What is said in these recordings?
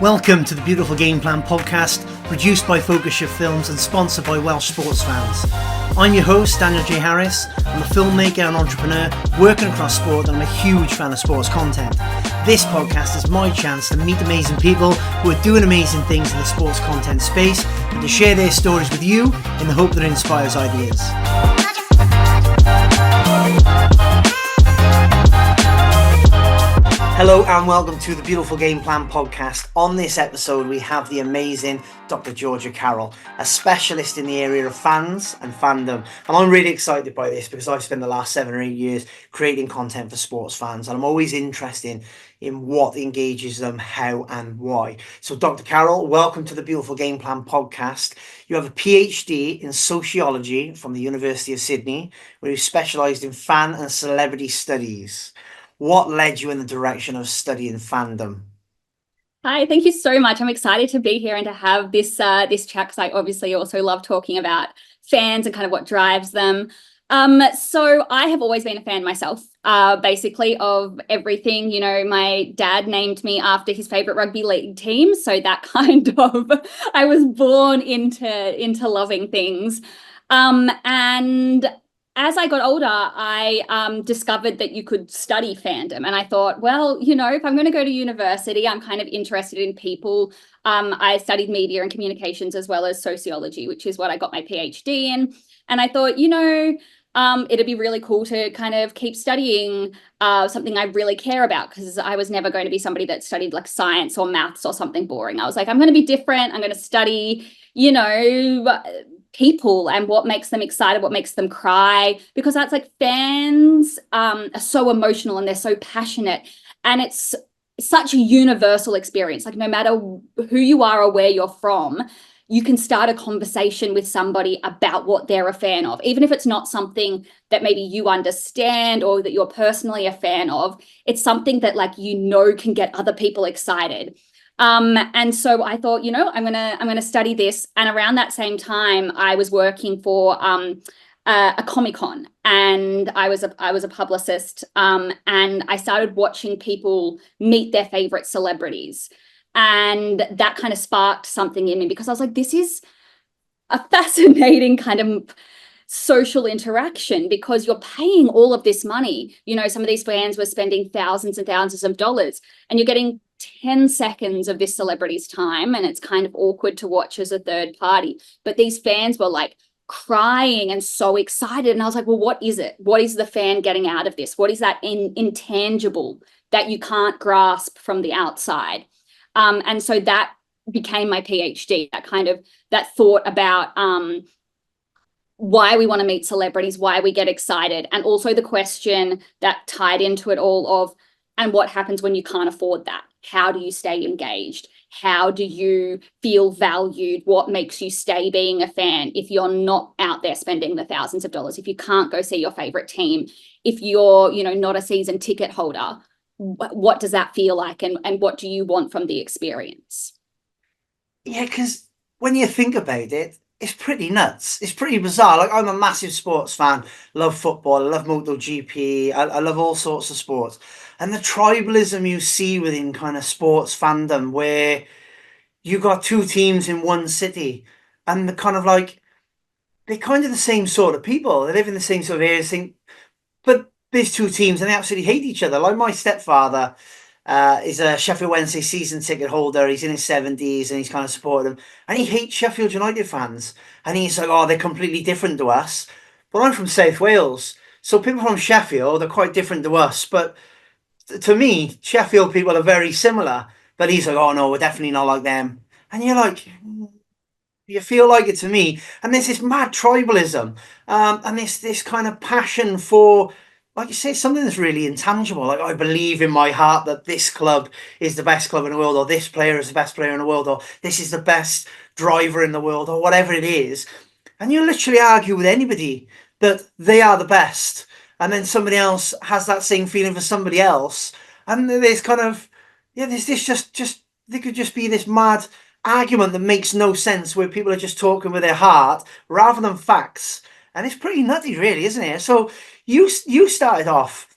Welcome to the Beautiful Game Plan podcast, produced by Focus Shift Films and sponsored by Welsh sports fans. I'm your host, Daniel J. Harris. I'm a filmmaker and entrepreneur working across sport, and I'm a huge fan of sports content. This podcast is my chance to meet amazing people who are doing amazing things in the sports content space and to share their stories with you in the hope that it inspires ideas. Hello and welcome to the Beautiful Game Plan podcast. On this episode, we have the amazing Dr. Georgia Carroll, a specialist in the area of fans and fandom. And I'm really excited by this because I've spent the last 7 or 8 years creating content for sports fans. And I'm always interested in what engages them, how and why. So Dr. Carroll, welcome to the Beautiful Game Plan podcast. You have a PhD in sociology from the University of Sydney, where you specialised in fan and celebrity studies. What led you in the direction of studying fandom? Hi, thank you so much. I'm excited to be here and to have this chat because I obviously also love talking about fans and kind of what drives them. So I have always been a fan myself, basically of everything. You know, my dad named me after his favorite rugby league team, so that kind of I was born into loving things, and as I got older, I discovered that you could study fandom. And I thought, well, you know, if I'm going to go to university, I'm kind of interested in people. I studied media and communications as well as sociology, which is what I got my PhD in. And I thought, you know, it'd be really cool to kind of keep studying something I really care about, because I was never going to be somebody that studied like science or maths or something boring. I was like, I'm going to be different. I'm going to study, you know, people and what makes them excited, what makes them cry, because that's like fans are so emotional and they're so passionate, and it's such a universal experience. Like no matter who you are or where you're from, you can start a conversation with somebody about what they're a fan of, even if it's not something that maybe you understand or that you're personally a fan of. It's something that like, you know, can get other people excited. And so I thought, you know, I'm gonna study this. And around that same time, I was working for a Comic-Con, and I was a publicist, and I started watching people meet their favorite celebrities, and that kind of sparked something in me, because I was like, this is a fascinating kind of social interaction, because you're paying all of this money. You know, some of these fans were spending thousands and thousands of dollars, and you're getting 10 seconds of this celebrity's time, and it's kind of awkward to watch as a third party. But these fans were like crying and so excited, and I was like, well, what is it? What is the fan getting out of this? What is that intangible that you can't grasp from the outside? And so that became my PhD, that thought about why we want to meet celebrities, why we get excited, and also the question that tied into it all of, and what happens when you can't afford that? How do you stay engaged? How do you feel valued? What makes you stay being a fan if you're not out there spending the thousands of dollars, if you can't go see your favorite team, if you're, you know, not a season ticket holder? What does that feel like, and what do you want from the experience? Yeah, because when you think about it, it's pretty nuts. It's pretty bizarre. Like, I'm a massive sports fan, love football, I love MotoGP, I love all sorts of sports. And the tribalism you see within kind of sports fandom, where you got two teams in one city, and the kind of like, they're kind of the same sort of people. They live in the same sort of areas, but there's two teams and they absolutely hate each other. Like my stepfather is a Sheffield Wednesday season ticket holder. He's in his 70s and he's kind of supported them. And he hates Sheffield United fans. And he's like, oh, they're completely different to us. But I'm from South Wales. So people from Sheffield are quite different to us. But to me, Sheffield people are very similar. But he's like, oh, no, we're definitely not like them. And you're like, you feel like it to me. And there's this mad tribalism. And this kind of passion for, like you say, something that's really intangible. Like, I believe in my heart that this club is the best club in the world, or this player is the best player in the world, or this is the best driver in the world, or whatever it is. And you literally argue with anybody that they are the best. And then somebody else has that same feeling for somebody else. And there's kind of, yeah, there's this there could just be this mad argument that makes no sense, where people are just talking with their heart rather than facts. And it's pretty nutty, really, isn't it? So you started off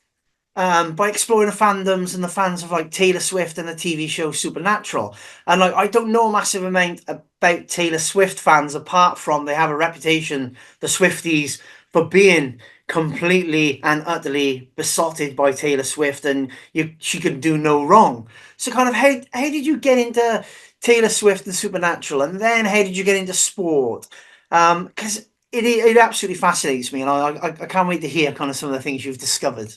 by exploring the fandoms and the fans of like Taylor Swift and the TV show Supernatural. And like I don't know a massive amount about Taylor Swift fans apart from they have a reputation, the Swifties, for being completely and utterly besotted by Taylor Swift, and she could do no wrong. So kind of how did you get into Taylor Swift and Supernatural, and then how did you get into sport? Because it absolutely fascinates me, and I can't wait to hear kind of some of the things you've discovered.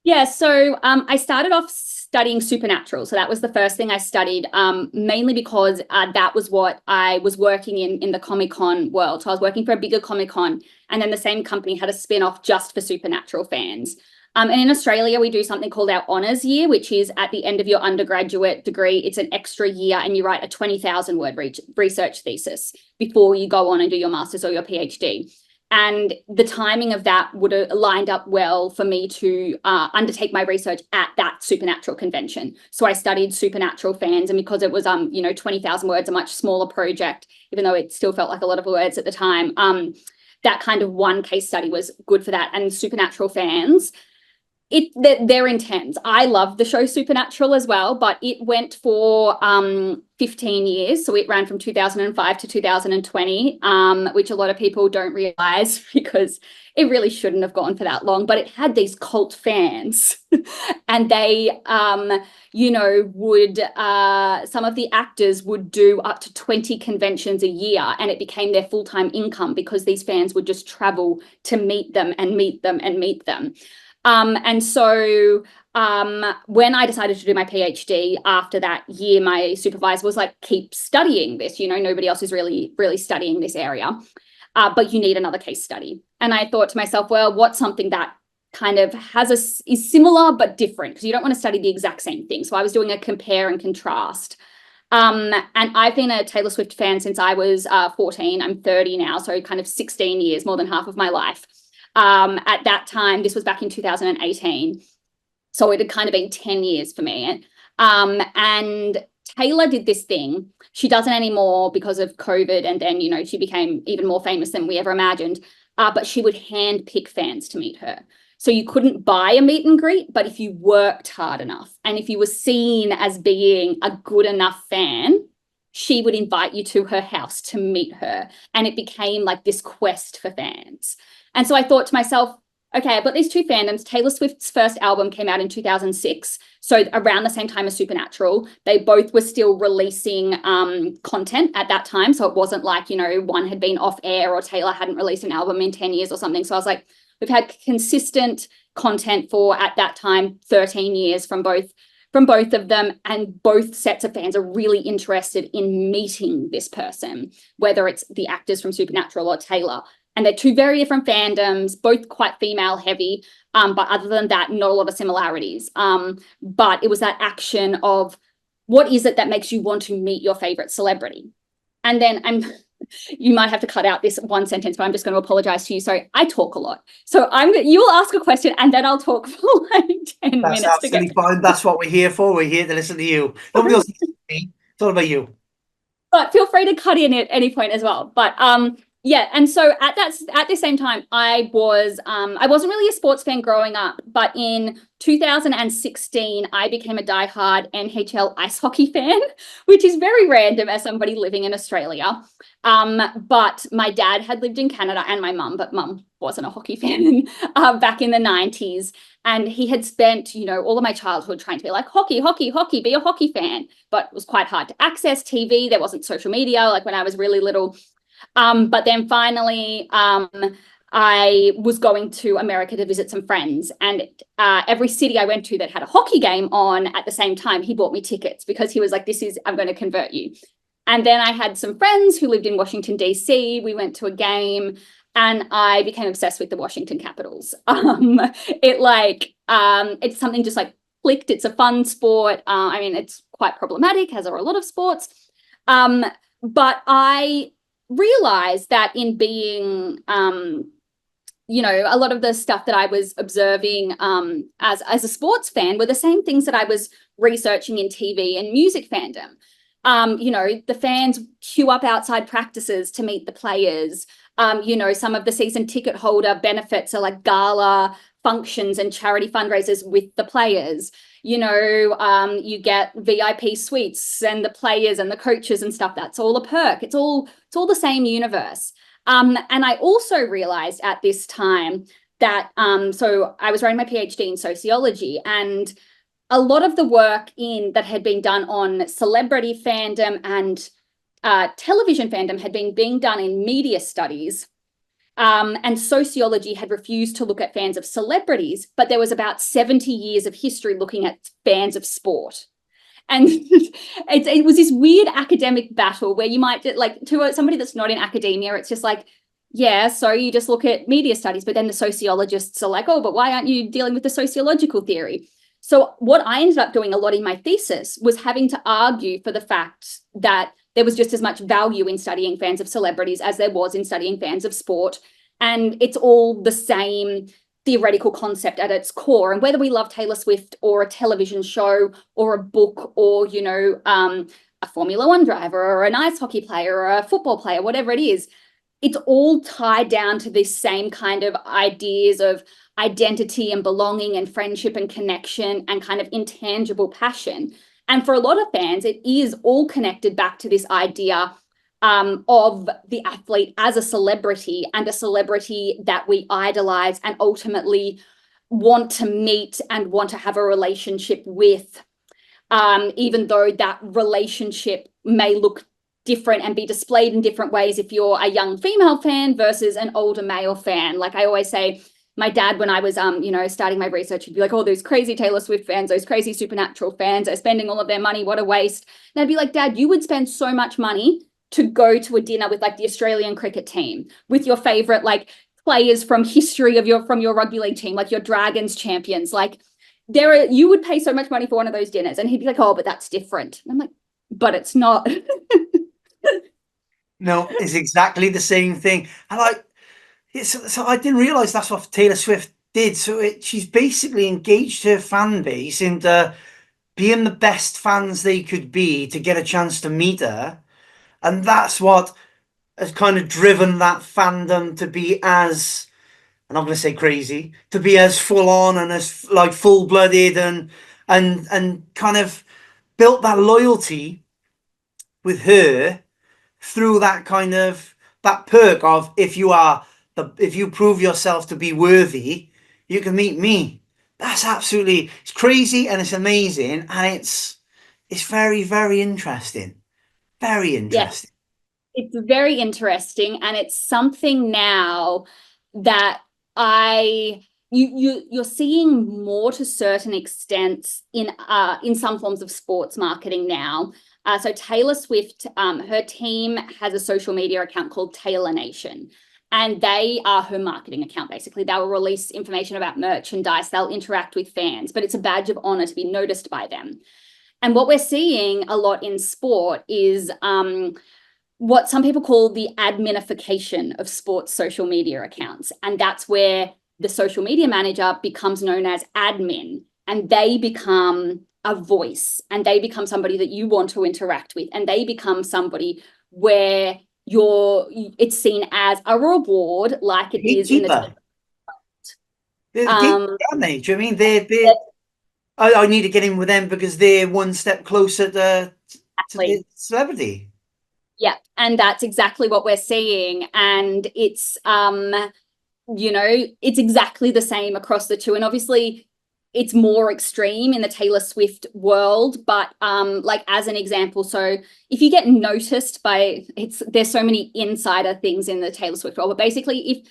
Yeah, so I started off studying supernatural. So that was the first thing I studied, mainly because that was what I was working in the Comic-Con world. So I was working for a bigger Comic-Con, and then the same company had a spin-off just for supernatural fans. And in Australia, we do something called our honours year, which is at the end of your undergraduate degree. It's an extra year, and you write a 20,000 word research thesis before you go on and do your master's or your PhD. And the timing of that would have lined up well for me to undertake my research at that supernatural convention. So I studied supernatural fans, and because it was 20,000 words, a much smaller project, even though it still felt like a lot of words at the time, that kind of one case study was good for that. And supernatural fans, they're intense. I love the show Supernatural as well, but it went for 15 years. So it ran from 2005 to 2020, which a lot of people don't realize because it really shouldn't have gone for that long. But it had these cult fans, and they, would some of the actors would do up to 20 conventions a year, and it became their full-time income because these fans would just travel to meet them and meet them and meet them. And so when I decided to do my PhD after that year, my supervisor was like, keep studying this, nobody else is really studying this area, but you need another case study. And I thought to myself, well, what's something that kind of is similar but different, because you don't want to study the exact same thing. So I was doing a compare and contrast. And I've been a Taylor Swift fan since I was 14. I'm 30 now, so kind of 16 years, more than half of my life. At that time, this was back in 2018. So it had kind of been 10 years for me. And Taylor did this thing. She doesn't anymore because of COVID. And then, she became even more famous than we ever imagined. But she would hand pick fans to meet her. So you couldn't buy a meet and greet, but if you worked hard enough and if you were seen as being a good enough fan, she would invite you to her house to meet her. And it became like this quest for fans. And so I thought to myself, okay, I've got these two fandoms. Taylor Swift's first album came out in 2006. So around the same time as Supernatural, they both were still releasing content at that time. So it wasn't like, one had been off air or Taylor hadn't released an album in 10 years or something. So I was like, we've had consistent content for, at that time, 13 years from both of them, and both sets of fans are really interested in meeting this person, whether it's the actors from Supernatural or Taylor. And they're two very different fandoms, both quite female heavy. But other than that, not a lot of similarities. But it was that action of what is it that makes you want to meet your favorite celebrity? And then you might have to cut out this one sentence, but I'm just going to apologize to you. So I talk a lot. So you'll ask a question and then I'll talk for like 10 That's minutes. absolutely fine. That's what we're here for. We're here to listen to you. Nobody else listens to me. It's all about you. But feel free to cut in at any point as well. But yeah, and so at the same time, I wasn't really a sports fan growing up, but in 2016, I became a diehard NHL ice hockey fan, which is very random as somebody living in Australia. But my dad had lived in Canada and my mum, but mum wasn't a hockey fan back in the 90s. And he had spent, all of my childhood trying to be like, hockey, be a hockey fan. But it was quite hard to access TV. There wasn't social media like when I was really little. But then finally, I was going to America to visit some friends, and every city I went to that had a hockey game on at the same time, he bought me tickets because he was like, I'm going to convert you. And then I had some friends who lived in Washington, D.C. We went to a game and I became obsessed with the Washington Capitals. It's something just like clicked. It's a fun sport. It's quite problematic, as are a lot of sports. But I realized that in being, a lot of the stuff that I was observing as a sports fan were the same things that I was researching in TV and music fandom. The fans queue up outside practices to meet the players. Some of the season ticket holder benefits are like gala functions and charity fundraisers with the players. You know, you get VIP suites and the players and the coaches and stuff. That's all a perk. It's all the same universe. And I also realized at this time that so I was writing my PhD in sociology, and a lot of the work that had been done on celebrity fandom and television fandom had been being done in media studies. And sociology had refused to look at fans of celebrities, but there was about 70 years of history looking at fans of sport. And it was this weird academic battle where you might, like, to somebody that's not in academia, it's just like, yeah, so you just look at media studies, but then the sociologists are like, oh, but why aren't you dealing with the sociological theory? So what I ended up doing a lot in my thesis was having to argue for the fact that there was just as much value in studying fans of celebrities as there was in studying fans of sport. And it's all the same theoretical concept at its core. And whether we love Taylor Swift or a television show or a book or, you know, a Formula One driver or an ice hockey player or a football player, whatever it is, it's all tied down to this same kind of ideas of identity and belonging and friendship and connection and kind of intangible passion. And for a lot of fans, it is all connected back to this idea of the athlete as a celebrity, and a celebrity that we idolize and ultimately want to meet and want to have a relationship with, even though that relationship may look different and be displayed in different ways if you're a young female fan versus an older male fan. Like I always say, my dad, when I was, you know, starting my research, he'd be like, oh, those crazy Taylor Swift fans, those crazy Supernatural fans are spending all of their money. What a waste. And I'd be like, Dad, you would spend so much money to go to a dinner with like the Australian cricket team, with your favorite like players from history of from your rugby league team, like your Dragons champions. Like you would pay so much money for one of those dinners. And he'd be like, oh, but that's different. And I'm like, but it's not. No, it's exactly the same thing. And so I didn't realize that's what Taylor Swift did. So she's basically engaged her fan base into being the best fans they could be to get a chance to meet her. And that's what has kind of driven that fandom to be as, I'm not going to say crazy, to be as full on and as like full blooded and kind of built that loyalty with her through that kind of that perk of if you prove yourself to be worthy, you can meet me. That's it's crazy and it's amazing, and it's very, very interesting. Very interesting. Yeah, it's very interesting, and it's something now that you're seeing more to certain extents in some forms of sports marketing now. So Taylor Swift, her team has a social media account called Taylor Nation, and they are her marketing account. Basically, they will release information about merchandise. They'll interact with fans, but it's a badge of honor to be noticed by them. And what we're seeing a lot in sport is what some people call the adminification of sports social media accounts. And that's where the social media manager becomes known as admin, and they become a voice, and they become somebody that you want to interact with, and they become somebody where it's seen as a reward, like it is in the they're the gatekeeper, aren't they? Do you know what I mean? I need to get in with them because they're one step closer to the celebrity. Yeah, and that's exactly what we're seeing. And it's you know, it's exactly the same across the two. And obviously it's more extreme in the Taylor Swift world, but like as an example, so if you get noticed by there's so many insider things in the Taylor Swift world, but basically if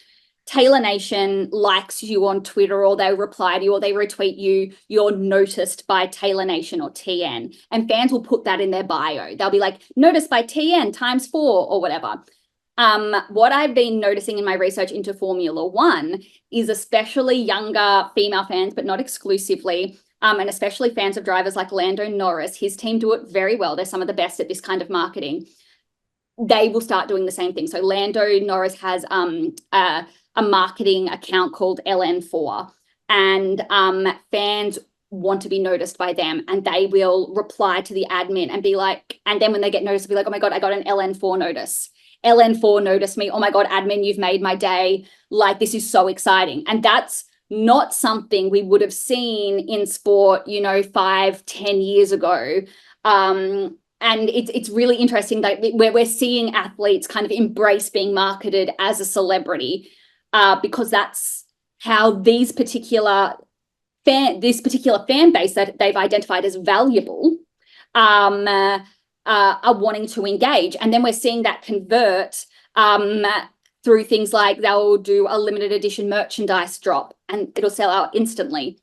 Taylor Nation likes you on Twitter, or they reply to you, or they retweet you, you're noticed by Taylor Nation or TN. And fans will put that in their bio. They'll be like, noticed by TN ×4 or whatever. What I've been noticing in my research into Formula One is especially younger female fans, but not exclusively, and especially fans of drivers like Lando Norris. His team do it very well. They're some of the best at this kind of marketing. They will start doing the same thing. So Lando Norris has a marketing account called LN4, and fans want to be noticed by them, and they will reply to the admin and be like, and then when they get noticed, be like, oh my God, I got an LN4 notice. LN4 noticed me. Oh my God, admin, you've made my day. Like, this is so exciting. And that's not something we would have seen in sport, 5-10 years ago. And it's really interesting that where we're seeing athletes kind of embrace being marketed as a celebrity, because that's how this particular fan base that they've identified as valuable, are wanting to engage. And then we're seeing that convert through things like they'll do a limited edition merchandise drop and it'll sell out instantly.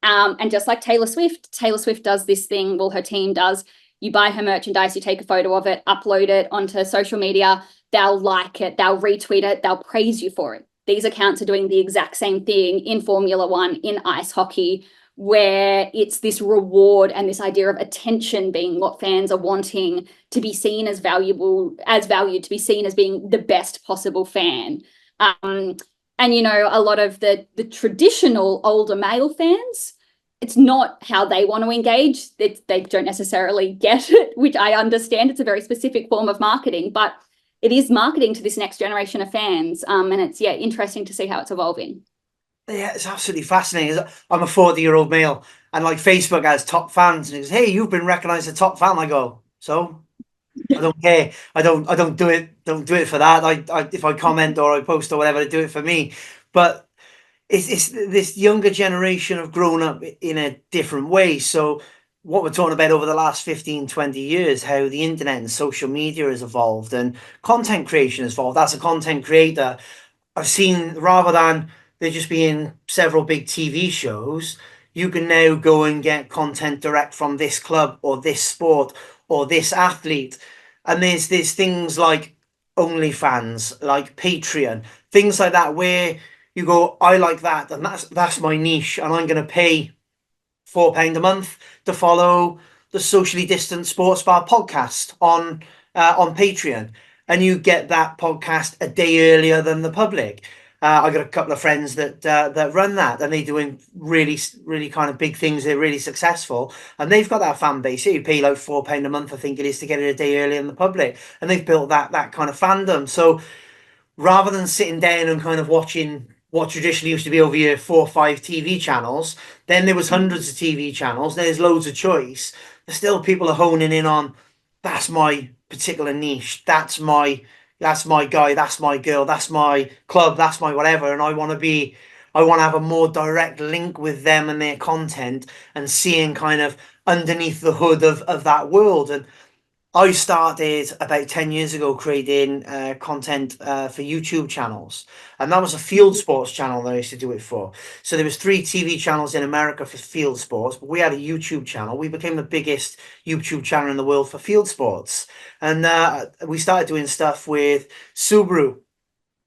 And just like Taylor Swift does this thing, well, her team does. You buy her merchandise, you take a photo of it, upload it onto social media, they'll like it, they'll retweet it, they'll praise you for it. These accounts are doing the exact same thing in Formula One, in ice hockey, where it's this reward and this idea of attention being what fans are wanting, to be seen as valued, to be seen as being the best possible fan. And, a lot of the traditional older male fans, it's not how they want to engage. They don't necessarily get it, which I understand. It's a very specific form of marketing, but it is marketing to this next generation of fans. And it's, interesting to see how it's evolving. Yeah, it's absolutely fascinating. I'm a 40-year-old male, and like Facebook has top fans, and it goes, "Hey, you've been recognized as a top fan." I go, "So?" I don't care. I don't do it. Don't do it for that. If I comment or I post or whatever, I do it for me. But it's this younger generation have grown up in a different way. So what we're talking about over the last 15, 20 years, how the internet and social media has evolved and content creation has evolved. As a content creator, I've seen, rather than there just being several big TV shows, you can now go and get content direct from this club or this sport or this athlete. And there's things like OnlyFans, like Patreon, things like that, where you go, I like that, and that's my niche, and I'm going to pay £4 a month to follow the Socially Distant Sports Bar podcast on Patreon, and you get that podcast a day earlier than the public. I got a couple of friends that run that, and they're doing really, really kind of big things. They're really successful, and they've got that fan base. You pay like £4 a month, I think it is, to get it a day earlier than the public, and they've built that kind of fandom. So rather than sitting down and kind of watching what traditionally used to be over your 4 or 5 TV channels, then there was hundreds of TV channels. There's loads of choice. There's still people are honing in on, that's my particular niche. That's my guy. That's my girl. That's my club. That's my whatever. And I want to have a more direct link with them and their content, and seeing kind of underneath the hood of that world. And I started about 10 years ago creating content for YouTube channels, and that was a field sports channel that I used to do it for. So there was 3 TV channels in America for field sports, but we had a YouTube channel. We became the biggest YouTube channel in the world for field sports, and we started doing stuff with Subaru,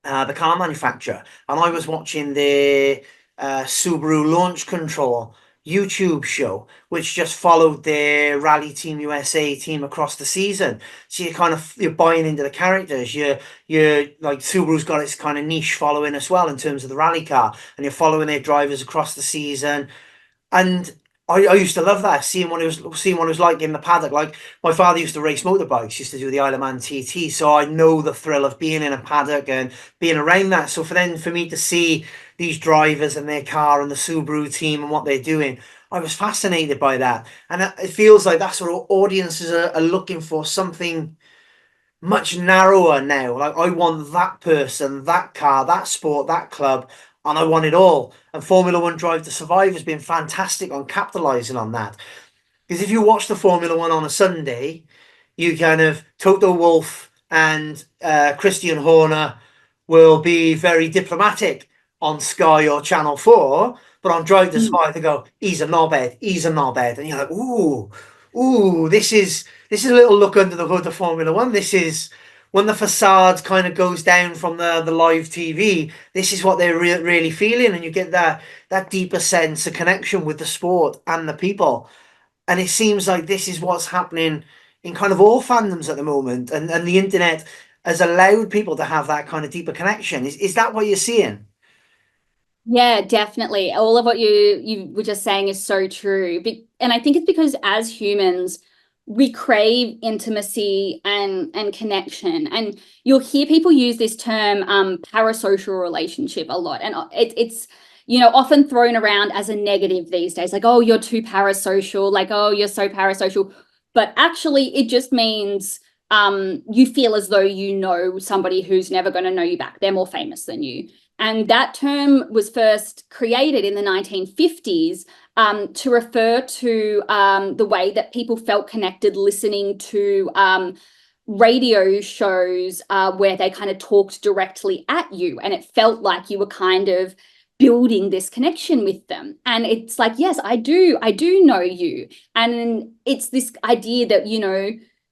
the car manufacturer, and I was watching the Subaru launch control YouTube show, which just followed their Rally Team USA team across the season. So you're buying into the characters. You're like, Subaru's got its kind of niche following as well in terms of the rally car, and you're following their drivers across the season. And I used to love that, seeing what it was like in the paddock. Like, my father used to race motorbikes, used to do the Isle of Man TT, so I know the thrill of being in a paddock and being around that. So for me to see these drivers and their car and the Subaru team and what they're doing, I was fascinated by that. And it feels like that's what audiences are looking for, something much narrower now. Like, I want that person, that car, that sport, that club, and I want it all. And Formula One Drive to Survive has been fantastic on capitalizing on that. Because if you watch the Formula One on a Sunday, you kind of, Toto Wolff and Christian Horner will be very diplomatic on Sky or Channel 4, but on Drive to Survive they go, he's a knobhead, and you're like, ooh, this is a little look under the hood of Formula One. This is when the facade kind of goes down from the live TV. This is what they're really feeling, and you get that deeper sense of connection with the sport and the people. And it seems like this is what's happening in kind of all fandoms at the moment, and the internet has allowed people to have that kind of deeper connection. Is that what you're seeing? Yeah, definitely. All of what you were just saying is so true. And I think it's because as humans, we crave intimacy and connection. And you'll hear people use this term parasocial relationship a lot. And it's often thrown around as a negative these days, like, oh, you're too parasocial, like, oh, you're so parasocial. But actually, it just means you feel as though you know somebody who's never going to know you back. They're more famous than you. And that term was first created in the 1950s to refer to the way that people felt connected listening to radio shows where they kind of talked directly at you, and it felt like you were kind of building this connection with them. And it's like, yes, I do know you. And it's this idea that,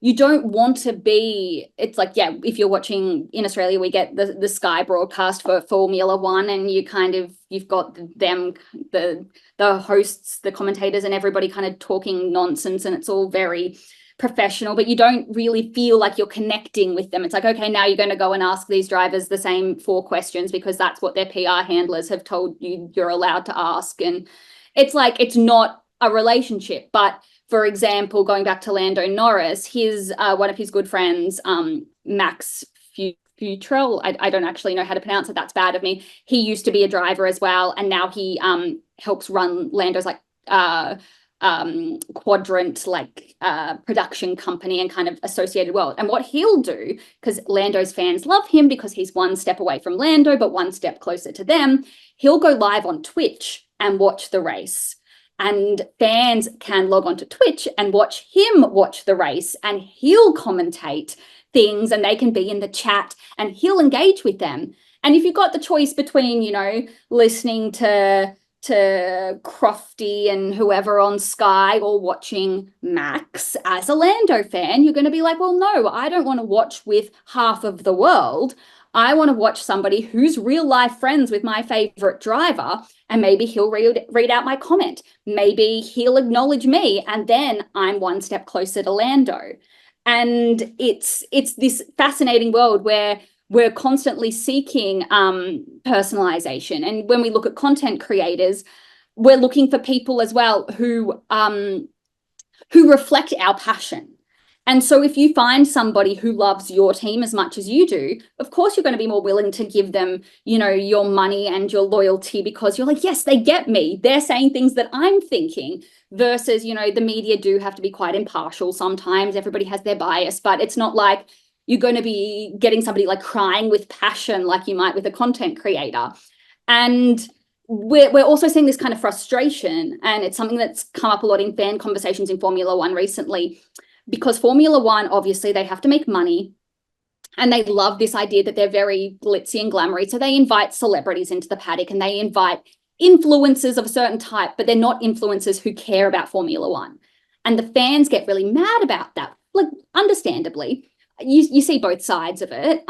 you don't want to be, it's like, yeah, if you're watching in Australia, we get the Sky broadcast for Formula One, and you've got them, the hosts, the commentators, and everybody kind of talking nonsense, and it's all very professional, but you don't really feel like you're connecting with them. It's like, okay, now you're going to go and ask these drivers the same 4 questions because that's what their PR handlers have told you you're allowed to ask. And it's like, it's not a relationship. But for example, going back to Lando Norris, his one of his good friends, Max Futrell, I don't actually know how to pronounce it. That's bad of me. He used to be a driver as well, and now he helps run Lando's like quadrant production company and kind of associated world. And what he'll do, because Lando's fans love him because he's one step away from Lando but one step closer to them, he'll go live on Twitch and watch the race. And fans can log on to Twitch and watch him watch the race, and he'll commentate things, and they can be in the chat and he'll engage with them. And if you've got the choice between, listening to Crofty and whoever on Sky or watching Max, as a Lando fan, you're going to be like, well, no, I don't want to watch with half of the world. I want to watch somebody who's real life friends with my favorite driver, and maybe he'll read out my comment. Maybe he'll acknowledge me, and then I'm one step closer to Lando. And it's this fascinating world where we're constantly seeking personalization. And when we look at content creators, we're looking for people as well who reflect our passion. And so if you find somebody who loves your team as much as you do, of course, you're going to be more willing to give them, your money and your loyalty, because you're like, yes, they get me. They're saying things that I'm thinking, versus, the media do have to be quite impartial sometimes. Everybody has their bias, but it's not like you're going to be getting somebody like crying with passion like you might with a content creator. And we're also seeing this kind of frustration, and it's something that's come up a lot in fan conversations in Formula One recently, because Formula One, obviously, they have to make money, and they love this idea that they're very glitzy and glamoury. So they invite celebrities into the paddock, and they invite influencers of a certain type, but they're not influencers who care about Formula One. And the fans get really mad about that, like, understandably. You see both sides of it,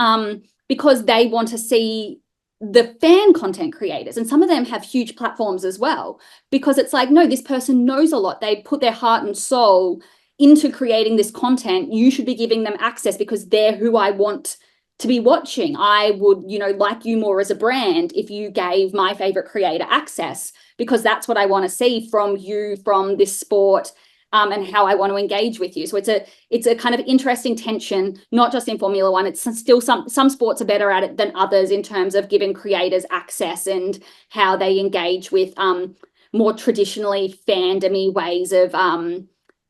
because they want to see the fan content creators, and some of them have huge platforms as well, because it's like, no, this person knows a lot. They put their heart and soul into creating this content. You should be giving them access because they're who I want to be watching. I would, like you more as a brand if you gave my favorite creator access, because that's what I want to see from you, from this sport, and how I want to engage with you. So it's a kind of interesting tension, not just in Formula One. It's still some sports are better at it than others in terms of giving creators access and how they engage with more traditionally fandom-y ways of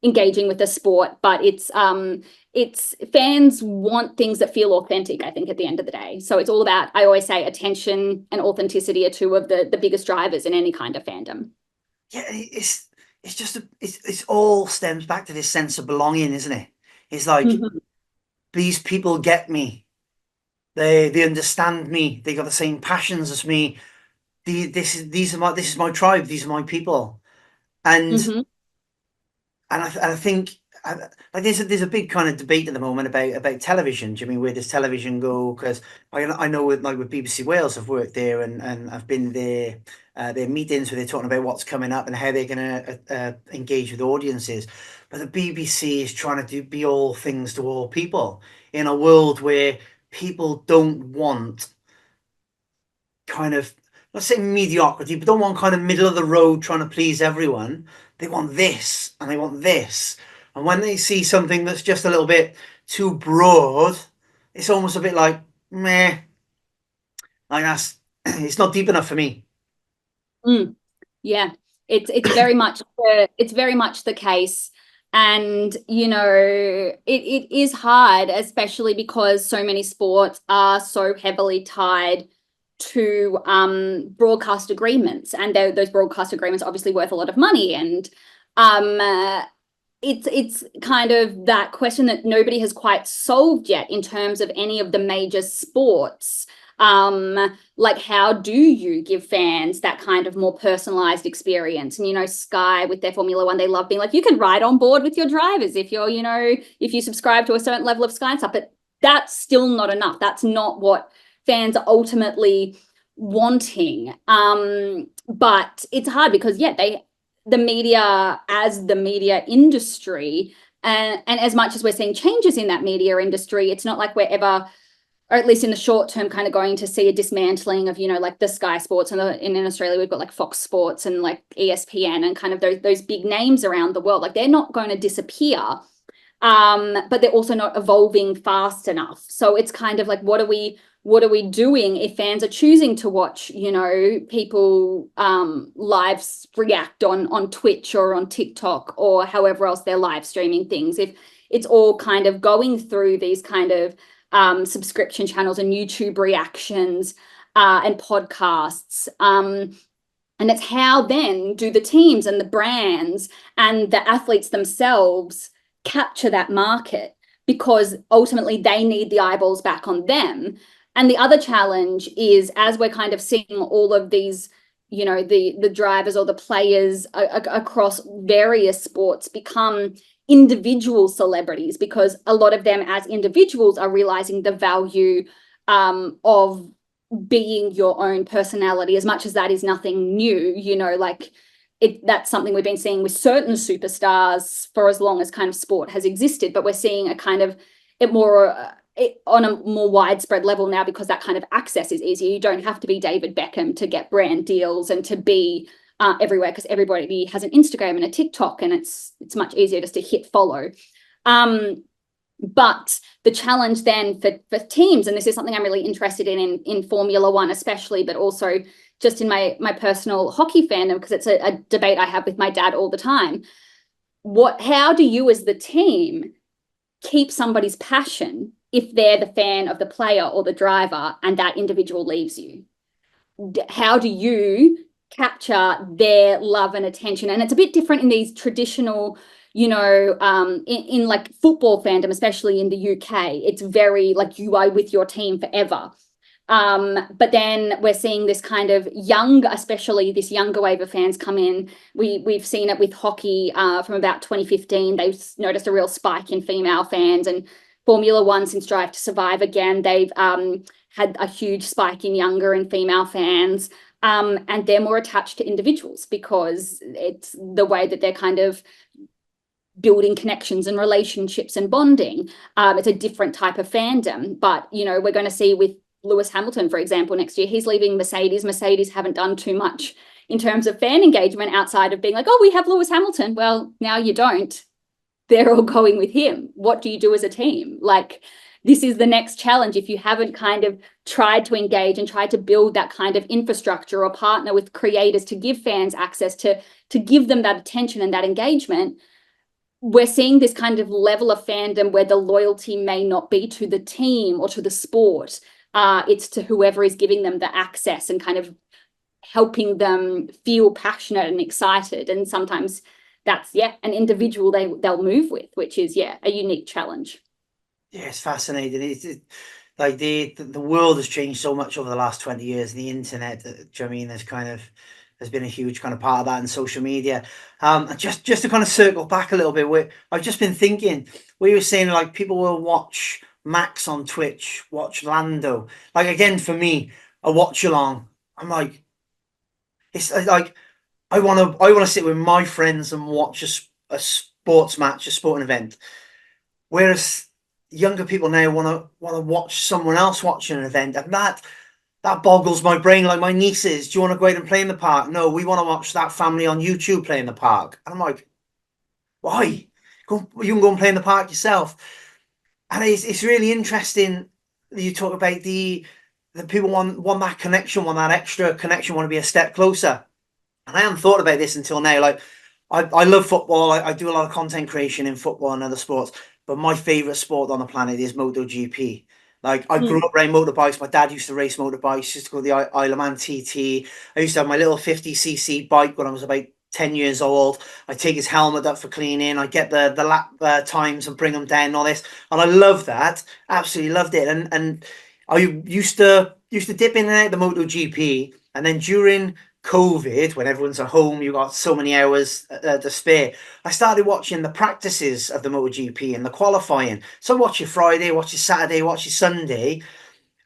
engaging with the sport. But it's fans want things that feel authentic, I think, at the end of the day. So it's all about, I always say, attention and authenticity are two of the biggest drivers in any kind of fandom. Yeah, it's just it's all stems back to this sense of belonging, isn't it? It's like, these people get me. They understand me. They got the same passions as me. This is my tribe. These are my people. And I think, like, there's a big kind of debate at the moment about television. Do you mean, where does television go? Because I know with BBC Wales, I've worked there, and I've been there. Their meetings where they're talking about what's coming up and how they're going to engage with audiences. But the BBC is trying to be all things to all people in a world where people don't want kind of, let's say, mediocrity, but don't want kind of middle of the road trying to please everyone. They want this and they want this. And when they see something that's just a little bit too broad, it's almost a bit like, meh, like, it's not deep enough for me. Mm, yeah, it's very much it's very much the case. And it is hard, especially because so many sports are so heavily tied to broadcast agreements, and those broadcast agreements are obviously worth a lot of money. And um it's kind of that question that nobody has quite solved yet in terms of any of the major sports. Like, how do you give fans that kind of more personalized experience? And Sky with their Formula One, they love being like, you can ride on board with your drivers if you're, if you subscribe to a certain level of Sky and stuff. But that's still not enough. That's not what fans are ultimately wanting. But it's hard because the media, as the media industry, and as much as we're seeing changes in that media industry, it's not like we're ever, or at least in the short term, kind of going to see a dismantling of, like the Sky Sports, and in Australia we've got like Fox Sports and like ESPN and kind of those big names around the world. Like, they're not going to disappear, but they're also not evolving fast enough. So it's kind of like, what are we doing if fans are choosing to watch, people lives react on Twitch or on TikTok or however else they're live streaming things, if it's all kind of going through these kind of subscription channels and YouTube reactions and podcasts. And it's how then do the teams and the brands and the athletes themselves capture that market, because ultimately they need the eyeballs back on them. And the other challenge is, as we're kind of seeing all of these, the drivers or the players across various sports become individual celebrities, because a lot of them as individuals are realizing the value of being your own personality, as much as that is nothing new. Like, that's something we've been seeing with certain superstars for as long as kind of sport has existed, but we're seeing a kind of it more on a more widespread level now, because that kind of access is easier. You don't have to be David Beckham to get brand deals and to be everywhere, because everybody has an Instagram and a TikTok, and it's much easier just to hit follow. But the challenge then for teams, and this is something I'm really interested in Formula One especially, but also just in my personal hockey fandom, because it's a debate I have with my dad all the time. How do you as the team keep somebody's passion if they're the fan of the player or the driver and that individual leaves you? How do you capture their love and attention? And it's a bit different in these traditional, in like football fandom, especially in the UK, it's very like you are with your team forever. But then we're seeing this kind of especially this younger wave of fans come in. We've seen it with hockey from about 2015. They've noticed a real spike in female fans, and Formula One, since Drive to Survive again, they've had a huge spike in younger and female fans. And they're more attached to individuals because it's the way that they're kind of building connections and relationships and bonding. It's a different type of fandom. But, we're going to see with Lewis Hamilton, for example, next year, he's leaving Mercedes. Mercedes haven't done too much in terms of fan engagement outside of being like, oh, we have Lewis Hamilton. Well, now you don't. They're all going with him. What do you do as a team? Like, this is the next challenge. If you haven't kind of tried to engage and tried to build that kind of infrastructure or partner with creators to give fans access to give them that attention and that engagement, we're seeing this kind of level of fandom where the loyalty may not be to the team or to the sport. It's to whoever is giving them the access and kind of helping them feel passionate and excited. And sometimes that's, an individual they'll move with, which is, a unique challenge. Yeah, it's fascinating. It's like the world has changed so much over the last 20 years. The internet, do you know what I mean? There's been a huge kind of part of that in social media. Just to kind of circle back a little bit, I've just been thinking, we were saying like people will watch Max on Twitch, watch Lando. Like, again, for me, a watch along, I'm like, it's like I want to sit with my friends and watch a sports match, a sporting event. Whereas younger people now want to watch someone else watching an event, and that boggles my brain. Like, my nieces, do you want to go out and play in the park? No, we want to watch that family on YouTube play in the park. And I'm like, why? You can go and play in the park yourself. And it's really interesting. You talk about the people want that connection, want that extra connection, want to be a step closer. And I hadn't thought about this until now. Like, I love football. I do a lot of content creation in football and other sports, but my favorite sport on the planet is MotoGP. Like, I grew Mm. up riding motorbikes. My dad used to race motorbikes. Used to go to the Isle of Man TT. I used to have my little 50cc bike when I was about 10 years old. I take his helmet up for cleaning. I get the lap times and bring them down and all this. And I love that. Absolutely loved it. And I used to dip in and out the MotoGP. And then during COVID, when everyone's at home, you got so many hours to spare. I started watching the practices of the MotoGP and the qualifying. So I watch your Friday, watch your Saturday, watch your Sunday,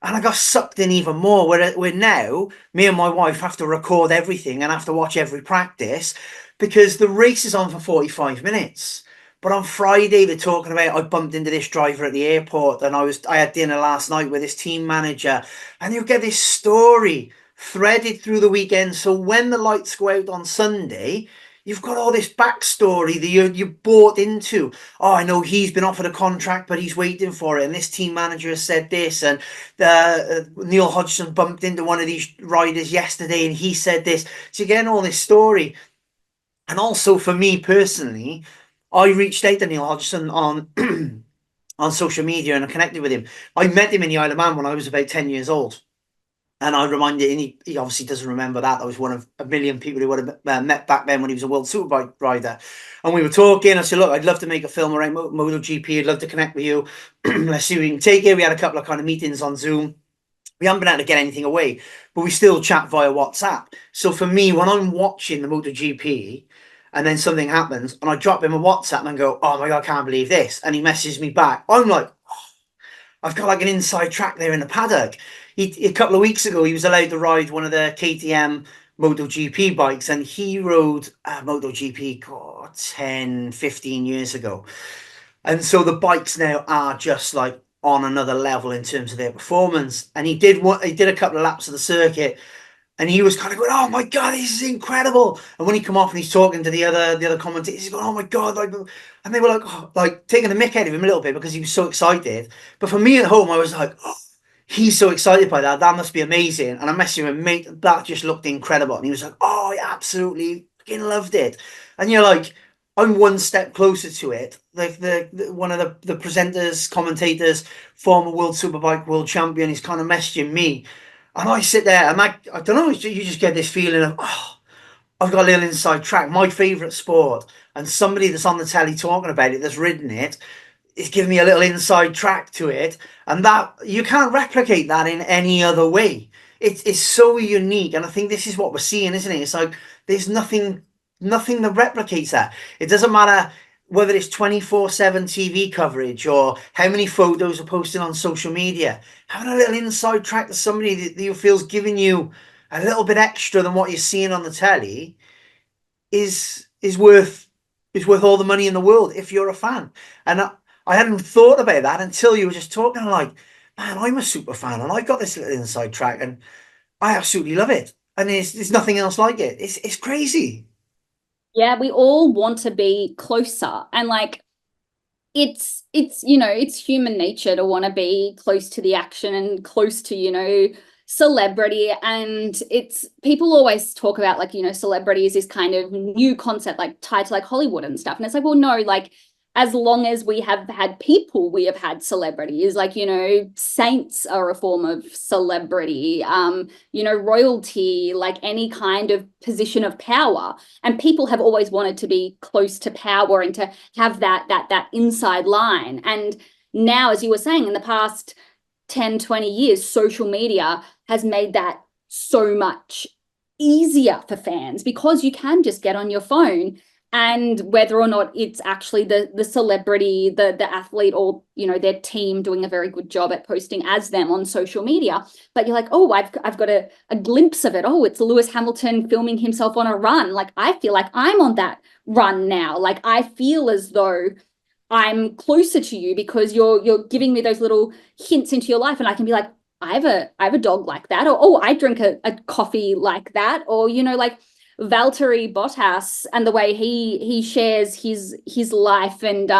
and I got sucked in even more. Where now, me and my wife have to record everything and have to watch every practice because the race is on for 45 minutes. But on Friday, they're talking about I bumped into this driver at the airport, and I had dinner last night with his team manager, and you get this story threaded through the weekend. So when the lights go out on Sunday, you've got all this backstory that you bought into. Oh, I know he's been offered a contract, but he's waiting for it. And this team manager has said this. And Neil Hodgson bumped into one of these riders yesterday, and he said this. So you're getting all this story. And also for me personally, I reached out to Neil Hodgson on on social media and I connected with him. I met him in the Isle of Man when I was about 10 years old. And I reminded, and he obviously doesn't remember that. I was one of a million people who would have met back then when he was a world superbike rider. And we were talking. I said, look, I'd love to make a film around MotoGP. I'd love to connect with you. Let's see if we can take it. We had a couple of kind of meetings on Zoom. We haven't been able to get anything away, but we still chat via WhatsApp. So for me, when I'm watching the MotoGP and then something happens and I drop him a WhatsApp and go, oh my God, I can't believe this. And he messages me back. I'm like, I've got like an inside track there in the paddock. A couple of weeks ago, he was allowed to ride one of the KTM MotoGP bikes, and he rode MotoGP 10, 15 years ago. And so the bikes now are just like on another level in terms of their performance. And he did a couple of laps of the circuit, and he was kind of going, "Oh my God, this is incredible!" And when he come off and he's talking to the other commentators, he's going, "Oh my God!" Like, and they were like, oh, like taking the mick out of him a little bit because he was so excited. But for me at home, I was like, "Oh, he's so excited by that. That must be amazing." And I'm messaging him, mate, that just looked incredible. And he was like, "Oh, I absolutely fucking loved it." And you're like, I'm one step closer to it. Like the one of the presenters, commentators, former world superbike world champion, is kind of messaging me. And I sit there and I don't know, you just get this feeling of, oh, I've got a little inside track, my favourite sport, and somebody that's on the telly talking about it, that's ridden it, is giving me a little inside track to it. And that you can't replicate that in any other way. It's so unique. And I think this is what we're seeing, isn't it? It's like there's nothing that replicates that. It doesn't matter whether it's 24/7 TV coverage or how many photos are posted on social media. Having a little inside track to somebody that you feel's giving you a little bit extra than what you're seeing on the telly is worth all the money in the world if you're a fan. And I hadn't thought about that until you were just talking. I'm like, man, I'm a super fan and I got this little inside track and I absolutely love it. And there's nothing else like it. It's crazy. Yeah, we all want to be closer, and like it's it's human nature to want to be close to the action and close to celebrity. And it's people always talk about like celebrity is this kind of new concept like tied to like Hollywood and stuff, and it's like, well, no, like as long as we have had people, we have had celebrities. Like saints are a form of celebrity. Royalty, like any kind of position of power, and people have always wanted to be close to power and to have that inside line. And now, as you were saying, in the past 10-20 years, social media has made that so much easier for fans because you can just get on your phone, and whether or not it's actually the celebrity, the athlete, or their team doing a very good job at posting as them on social media, but you're like, oh, I've got a glimpse of it. Oh, it's Lewis Hamilton filming himself on a run. Like I feel like I'm on that run now. Like I feel as though I'm closer to you because you're giving me those little hints into your life, and I can be like, I have a dog like that, or oh, I drink a coffee like that, or like Valtteri Bottas and the way he shares his life and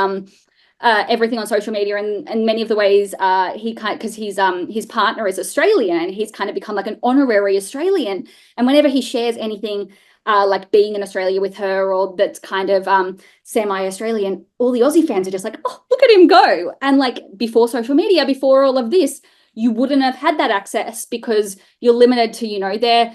everything on social media, and many of the ways he kind, because his partner is Australian and he's kind of become like an honorary Australian, and whenever he shares anything like being in Australia with her, or that's kind of semi-Australian, all the Aussie fans are just like, oh, look at him go. And like before social media, before all of this, you wouldn't have had that access because you're limited to, you know, they're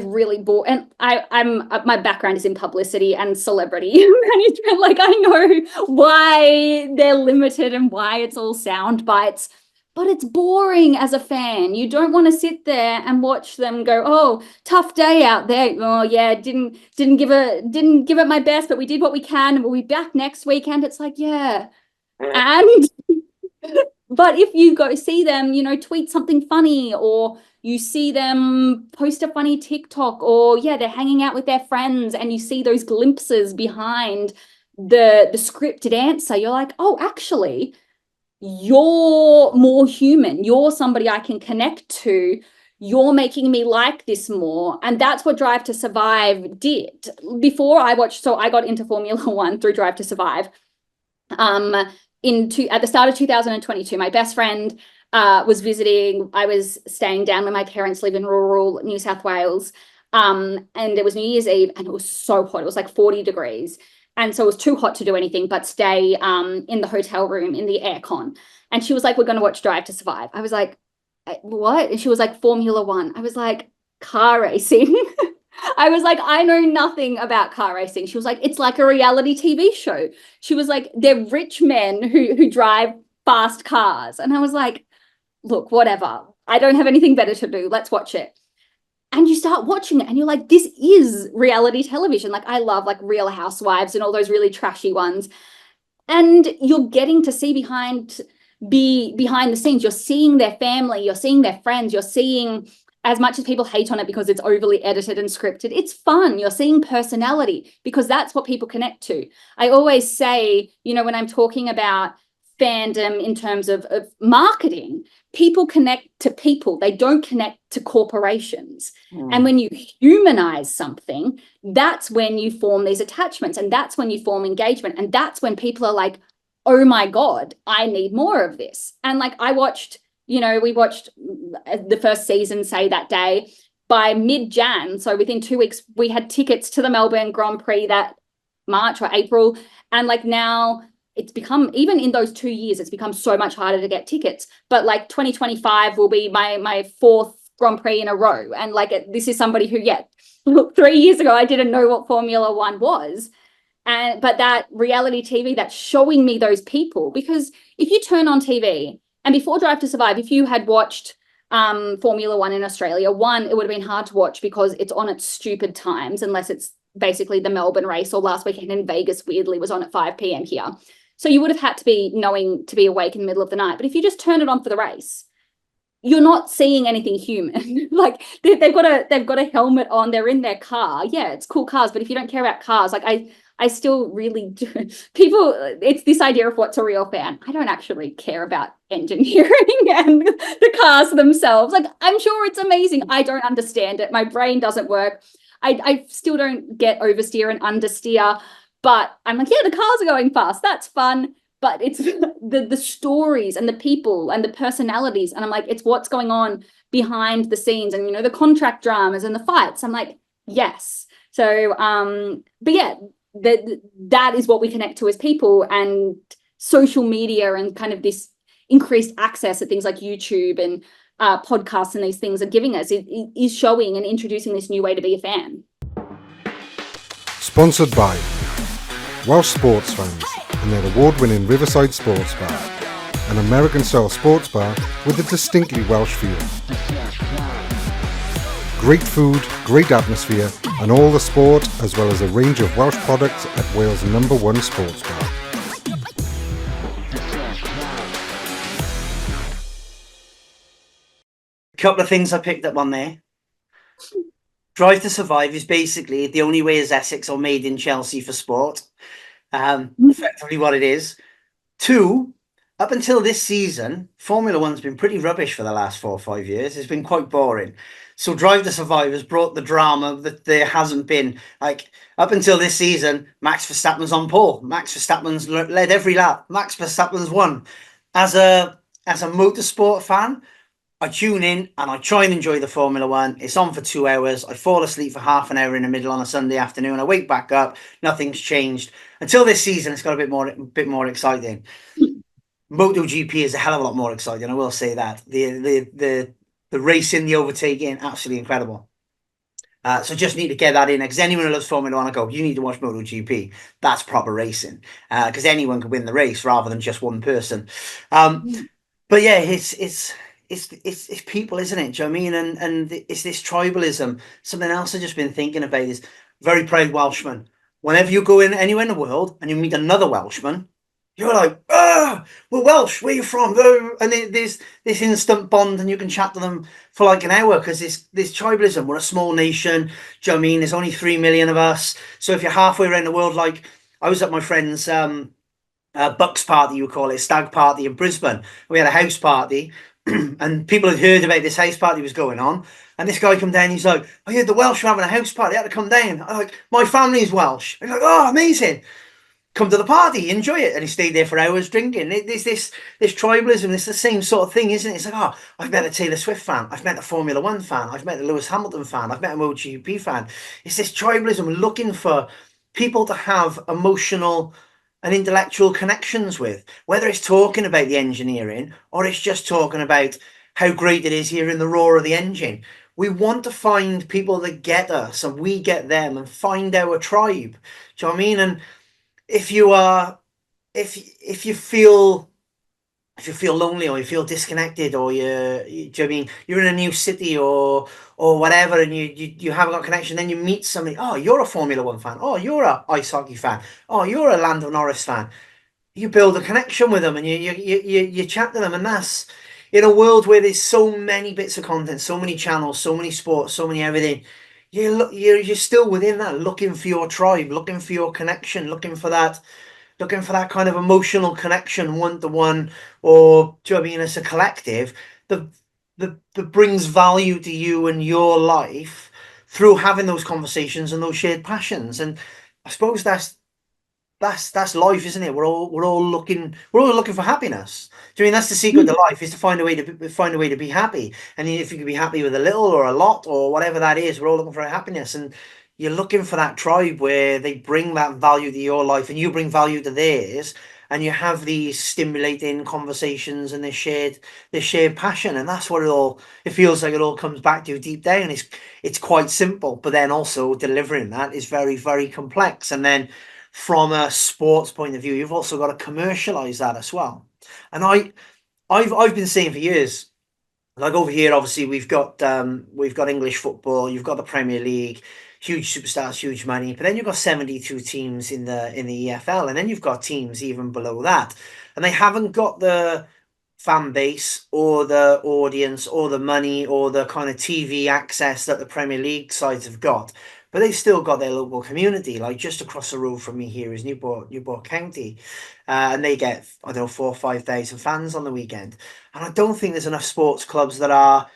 really bored. And I'm my background is in publicity and celebrity management. Like I know why they're limited and why it's all sound bites, but it's boring as a fan. You don't want to sit there and watch them go, oh, tough day out there. Oh yeah, didn't give it my best, but we did what we can, and we'll be back next weekend. It's like, yeah. And but if you go see them, you know, tweet something funny, or you see them post a funny TikTok, or yeah, they're hanging out with their friends, and you see those glimpses behind the scripted answer, you're like, oh, actually, you're more human. You're somebody I can connect to. You're making me like this more. And that's what Drive to Survive did. Before I watched, so I got into Formula One through Drive to Survive. At the start of 2022, my best friend was visiting. I was staying down where my parents live in rural New South Wales. And it was New Year's Eve, and it was so hot. It was like 40 degrees. And so it was too hot to do anything but stay in the hotel room in the aircon. And she was like, we're going to watch Drive to Survive. I was like, what? And she was like, Formula One. I was like, car racing. I was like, I know nothing about car racing. She was like, it's like a reality TV show. She was like, they're rich men who drive fast cars. And I was like, look, whatever. I don't have anything better to do. Let's watch it. And you start watching it and you're like, this is reality television. Like I love like Real Housewives and all those really trashy ones. And you're getting to see behind the scenes. You're seeing their family, you're seeing their friends, you're seeing, as much as people hate on it because it's overly edited and scripted, it's fun. You're seeing personality because that's what people connect to. I always say, you know, when I'm talking about fandom in terms of marketing, people connect to people. They don't connect to corporations. And when you humanize something, that's when you form these attachments, and that's when you form engagement. And that's when people are like, oh my God, I need more of this. And like we watched the first season, say that day. By mid-Jan, so within 2 weeks, we had tickets to the Melbourne Grand Prix that March or April. And like now it's become, even in those 2 years, it's become so much harder to get tickets. But like 2025 will be my fourth Grand Prix in a row. And like this is somebody who, look, 3 years ago, I didn't know what Formula One was. But that reality TV, that's showing me those people. Because if you turn on TV, and before Drive to Survive, if you had watched Formula One in Australia, one, it would have been hard to watch because it's on at stupid times, unless it's basically the Melbourne race, or last weekend in Vegas, weirdly, was on at 5 p.m. here. So you would have had to be knowing to be awake in the middle of the night. But if you just turn it on for the race, you're not seeing anything human. Like they've got a helmet on, they're in their car. Yeah, it's cool cars. But if you don't care about cars, like I still really do. People, it's this idea of what's a real fan. I don't actually care about engineering and the cars themselves. Like, I'm sure it's amazing. I don't understand it. My brain doesn't work. I still don't get oversteer and understeer. But I'm like, yeah, the cars are going fast. That's fun. But it's the stories and the people and the personalities. And I'm like, it's what's going on behind the scenes, and, you know, the contract dramas and the fights. I'm like, yes. So, but yeah, that is what we connect to as people. And social media and kind of this increased access at things like YouTube and podcasts and these things are giving us, it is showing and introducing this new way to be a fan. Sponsored by Welsh Sports Fans and their award-winning Riverside Sports Bar, an American-style sports bar with a distinctly Welsh feel. Great food, great atmosphere, and all the sport, as well as a range of Welsh products at Wales' #1 sports bar. A couple of things I picked up on there. Drive to Survive is basically the only way is Essex or made in Chelsea for sport. Effectively what it is. 2, up until this season, Formula One's been pretty rubbish for the last 4 or 5 years. It's been quite boring. So Drive to Survive has brought the drama that there hasn't been. Like, up until this season, Max Verstappen's on pole. Max Verstappen's led every lap. Max Verstappen's won. As a motorsport fan, I tune in and I try and enjoy the Formula One. It's on for 2 hours. I fall asleep for half an hour in the middle on a Sunday afternoon. I wake back up. Nothing's changed until this season. It's got a bit more exciting. MotoGP is a hell of a lot more exciting. I will say that the racing, the overtaking, absolutely incredible. So just need to get that in because anyone who loves Formula One, I go, you need to watch MotoGP. That's proper racing because anyone can win the race rather than just one person. But yeah, it's people, isn't it? Do you know what I mean? And it's this tribalism. Something else I've just been thinking about is very proud Welshman. Whenever you go in anywhere in the world and you meet another Welshman, you're like, we're Welsh. Where you from? And there's this instant bond, and you can chat to them for like an hour because this tribalism. We're a small nation. Do you know what I mean? There's only 3 million of us. So if you're halfway around the world, like I was at my friend's Bucks party, you would call it, stag party in Brisbane. We had a house party, and people had heard about this house party was going on. And this guy come down, he's like, I heard the Welsh were having a house party. I had to come down. I'm like, my family's Welsh. He's like, oh, amazing. Come to the party, enjoy it. And he stayed there for hours drinking. There's this tribalism. It's the same sort of thing, isn't it? It's like, oh, I've met a Taylor Swift fan. I've met a Formula One fan. I've met a Lewis Hamilton fan. I've met a MotoGP fan. It's this tribalism looking for people to have emotional and intellectual connections with, whether it's talking about the engineering or it's just talking about how great it is hearing the roar of the engine. We want to find people that get us and we get them and find our tribe. Do you know what I mean? And if you are if you feel lonely or you feel disconnected or do you know what I mean, you're in a new city or whatever and you haven't got a connection, then you meet somebody, oh, you're a Formula One fan, oh, you're a ice hockey fan, oh, you're a Lando Norris fan. You build a connection with them and you chat to them, and that's in a world where there's so many bits of content, so many channels, so many sports, so many everything. You're still within that, looking for your tribe, looking for your connection, looking for that kind of emotional connection, one to one, or do you know what I mean, as a collective, that brings value to you and your life through having those conversations and those shared passions. And I suppose that's life, isn't it? We're all looking for happiness. Do you mean that's the secret to life, is to find a way to be happy? And if you can be happy with a little or a lot or whatever that is, we're all looking for happiness. And you're looking for that tribe where they bring that value to your life and you bring value to theirs, and you have these stimulating conversations and this shared passion. And that's what it feels like it all comes back to deep down. It's quite simple, but then also delivering that is very, very complex. And then from a sports point of view, you've also got to commercialize that as well. And I've been saying for years, like over here, obviously we've got English football, you've got the Premier League, huge superstars, huge money, but then you've got 72 teams in the EFL, and then you've got teams even below that, and they haven't got the fan base or the audience or the money or the kind of TV access that the Premier League sides have got. But they've still got their local community. Like just across the road from me here is Newport County, and they get, I don't know, 4,000 or 5,000 fans on the weekend. And I don't think there's enough sports clubs that are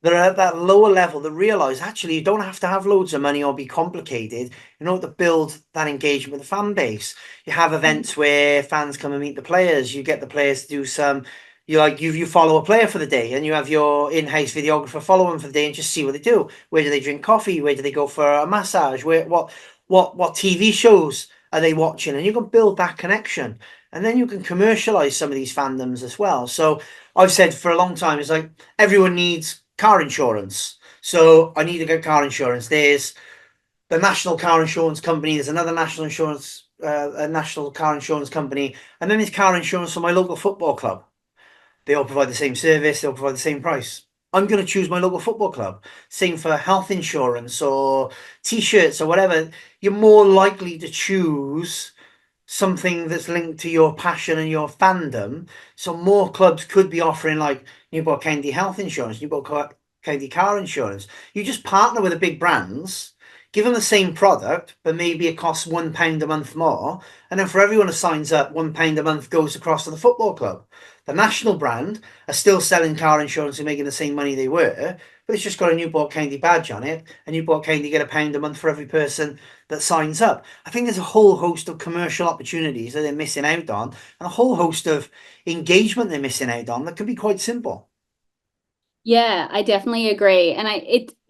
at that lower level that realise actually you don't have to have loads of money or be complicated in order to build that engagement with the fan base. You have events where fans come and meet the players. You get the players to do some. You follow a player for the day, and you have your in-house videographer follow them for the day and just see what they do. Where do they drink coffee? Where do they go for a massage? What TV shows are they watching? And you can build that connection, and then you can commercialize some of these fandoms as well. So I've said for a long time, it's like everyone needs car insurance. So I need to get car insurance. There's the National Car Insurance Company. There's another a national car insurance company, and then there's car insurance for my local football club. They all provide the same service. They all provide the same price. I'm going to choose my local football club. Same for health insurance or T-shirts or whatever. You're more likely to choose something that's linked to your passion and your fandom. So more clubs could be offering like Newport County Health Insurance, Newport County Car Insurance. You just partner with the big brands, give them the same product, but maybe it costs £1 a month more. And then for everyone who signs up, £1 a month goes across to the football club. The national brand are still selling car insurance and making the same money they were, but it's just got a Newport County badge on it, and Newport County get £1 a month for every person that signs up. I think there's a whole host of commercial opportunities that they're missing out on, and a whole host of engagement they're missing out on that can be quite simple. Yeah, I definitely agree. And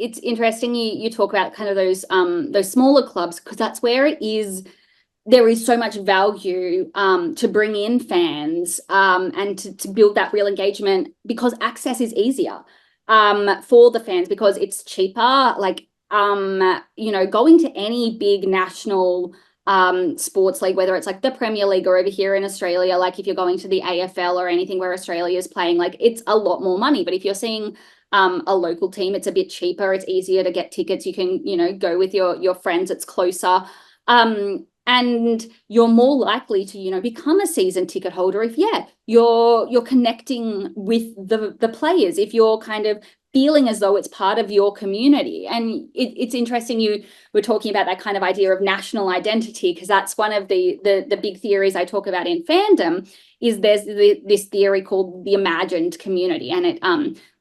it's interesting you talk about kind of those smaller clubs, because that's where there is so much value to bring in fans and to build that real engagement, because access is easier for the fans because it's cheaper. Like going to any big national sports league, whether it's like the Premier League or over here in Australia, like if you're going to the AFL or anything where Australia is playing, like it's a lot more money. But if you're seeing a local team, it's a bit cheaper, it's easier to get tickets, you can go with your friends, it's closer. And you're more likely to become a season ticket holder if you're connecting with the players, if you're kind of feeling as though it's part of your community. And it's interesting you were talking about that kind of idea of national identity, because that's one of the big theories I talk about in Fandom. Is there's this theory called the imagined community, and it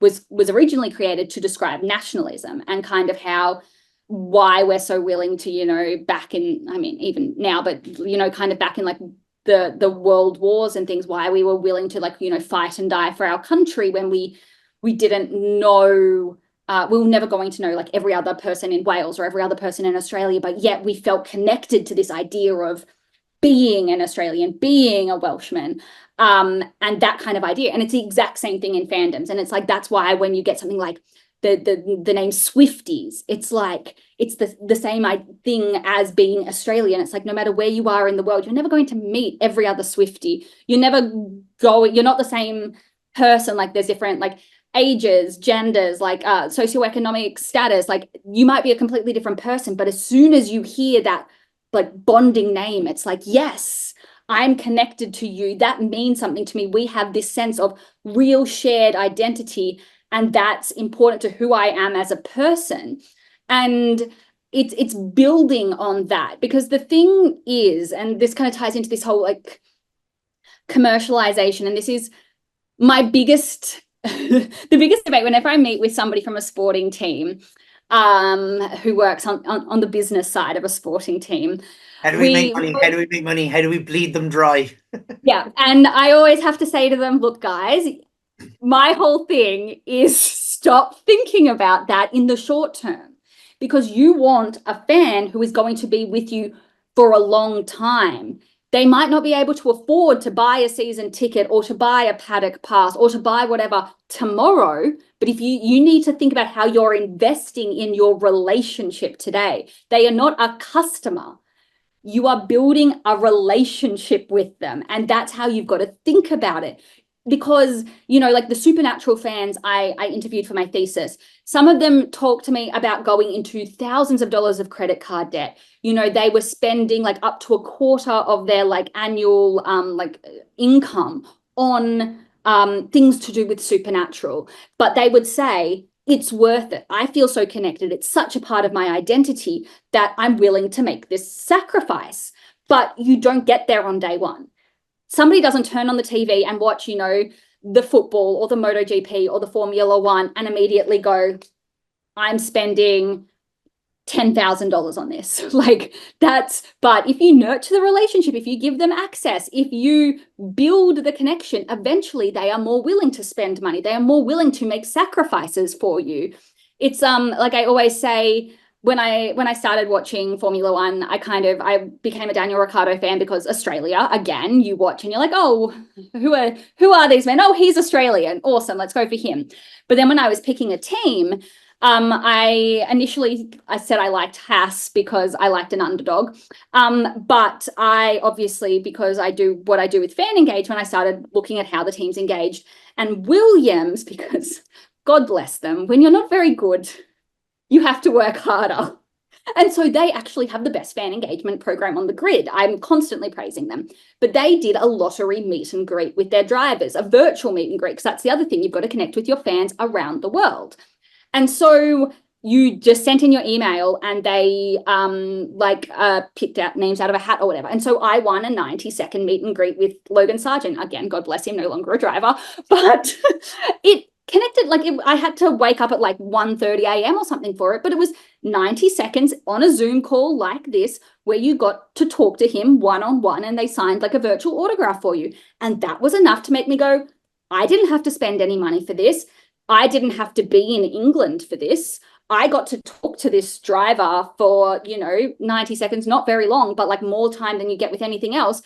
was originally created to describe nationalism and kind of why we're so willing to back in, I mean even now, but kind of back in like the world wars and things, why we were willing to fight and die for our country when we didn't know, we were never going to know like every other person in Wales or every other person in Australia, but yet we felt connected to this idea of being an Australian, being a Welshman, and that kind of idea. And it's the exact same thing in fandoms. And it's like, that's why when you get something like the name Swifties, it's like it's the same thing as being Australian. It's like no matter where you are in the world, you're never going to meet every other Swiftie. You're not the same person. Like there's different like ages, genders, like socioeconomic status. Like you might be a completely different person, but as soon as you hear that like bonding name, it's like, yes, I'm connected to you. That means something to me. We have this sense of real shared identity, and that's important to who I am as a person. And it's building on that, because the thing is, and this kind of ties into this whole like commercialization, and this is my biggest the biggest debate whenever I meet with somebody from a sporting team who works on the business side of a sporting team. How do we make money? How do we make money? How do we bleed them dry? Yeah. And I always have to say to them, look, guys, my whole thing is stop thinking about that in the short term, because you want a fan who is going to be with you for a long time. They might not be able to afford to buy a season ticket or to buy a paddock pass or to buy whatever tomorrow. But if you need to think about how you're investing in your relationship today. They are not a customer. You are building a relationship with them. And that's how you've got to think about it. Because, like the Supernatural fans I interviewed for my thesis, some of them talked to me about going into thousands of dollars of credit card debt. They were spending like up to a quarter of their like annual income on things to do with Supernatural. But they would say, it's worth it. I feel so connected. It's such a part of my identity that I'm willing to make this sacrifice. But you don't get there on day one. Somebody doesn't turn on the TV and watch, the football or the MotoGP or the Formula One and immediately go, I'm spending $10,000 on this. But if you nurture the relationship, if you give them access, if you build the connection, eventually they are more willing to spend money. They are more willing to make sacrifices for you. It's like I always say, when I started watching Formula One, I became a Daniel Ricciardo fan because Australia, again, you watch and you're like, oh, who are these men? Oh, he's Australian. Awesome. Let's go for him. But then when I was picking a team, I said I liked Haas because I liked an underdog. But I obviously, because I do what I do with fan engagement, I started looking at how the teams engaged. And Williams, because God bless them, when you're not very good, you have to work harder. And so they actually have the best fan engagement program on the grid. I'm constantly praising them. But they did a lottery meet and greet with their drivers, a virtual meet and greet, because that's the other thing. You've got to connect with your fans around the world. And so you just sent in your email and they picked out names out of a hat or whatever. And so I won a 90-second meet and greet with Logan Sargent. Again, God bless him, no longer a driver. But it connected, I had to wake up at 1:30 a.m. or something for it, but it was 90 seconds on a Zoom call like this where you got to talk to him one-on-one and they signed a virtual autograph for you. And that was enough to make me go, I didn't have to spend any money for this. I didn't have to be in England for this. I got to talk to this driver for, 90 seconds, not very long, but like more time than you get with anything else.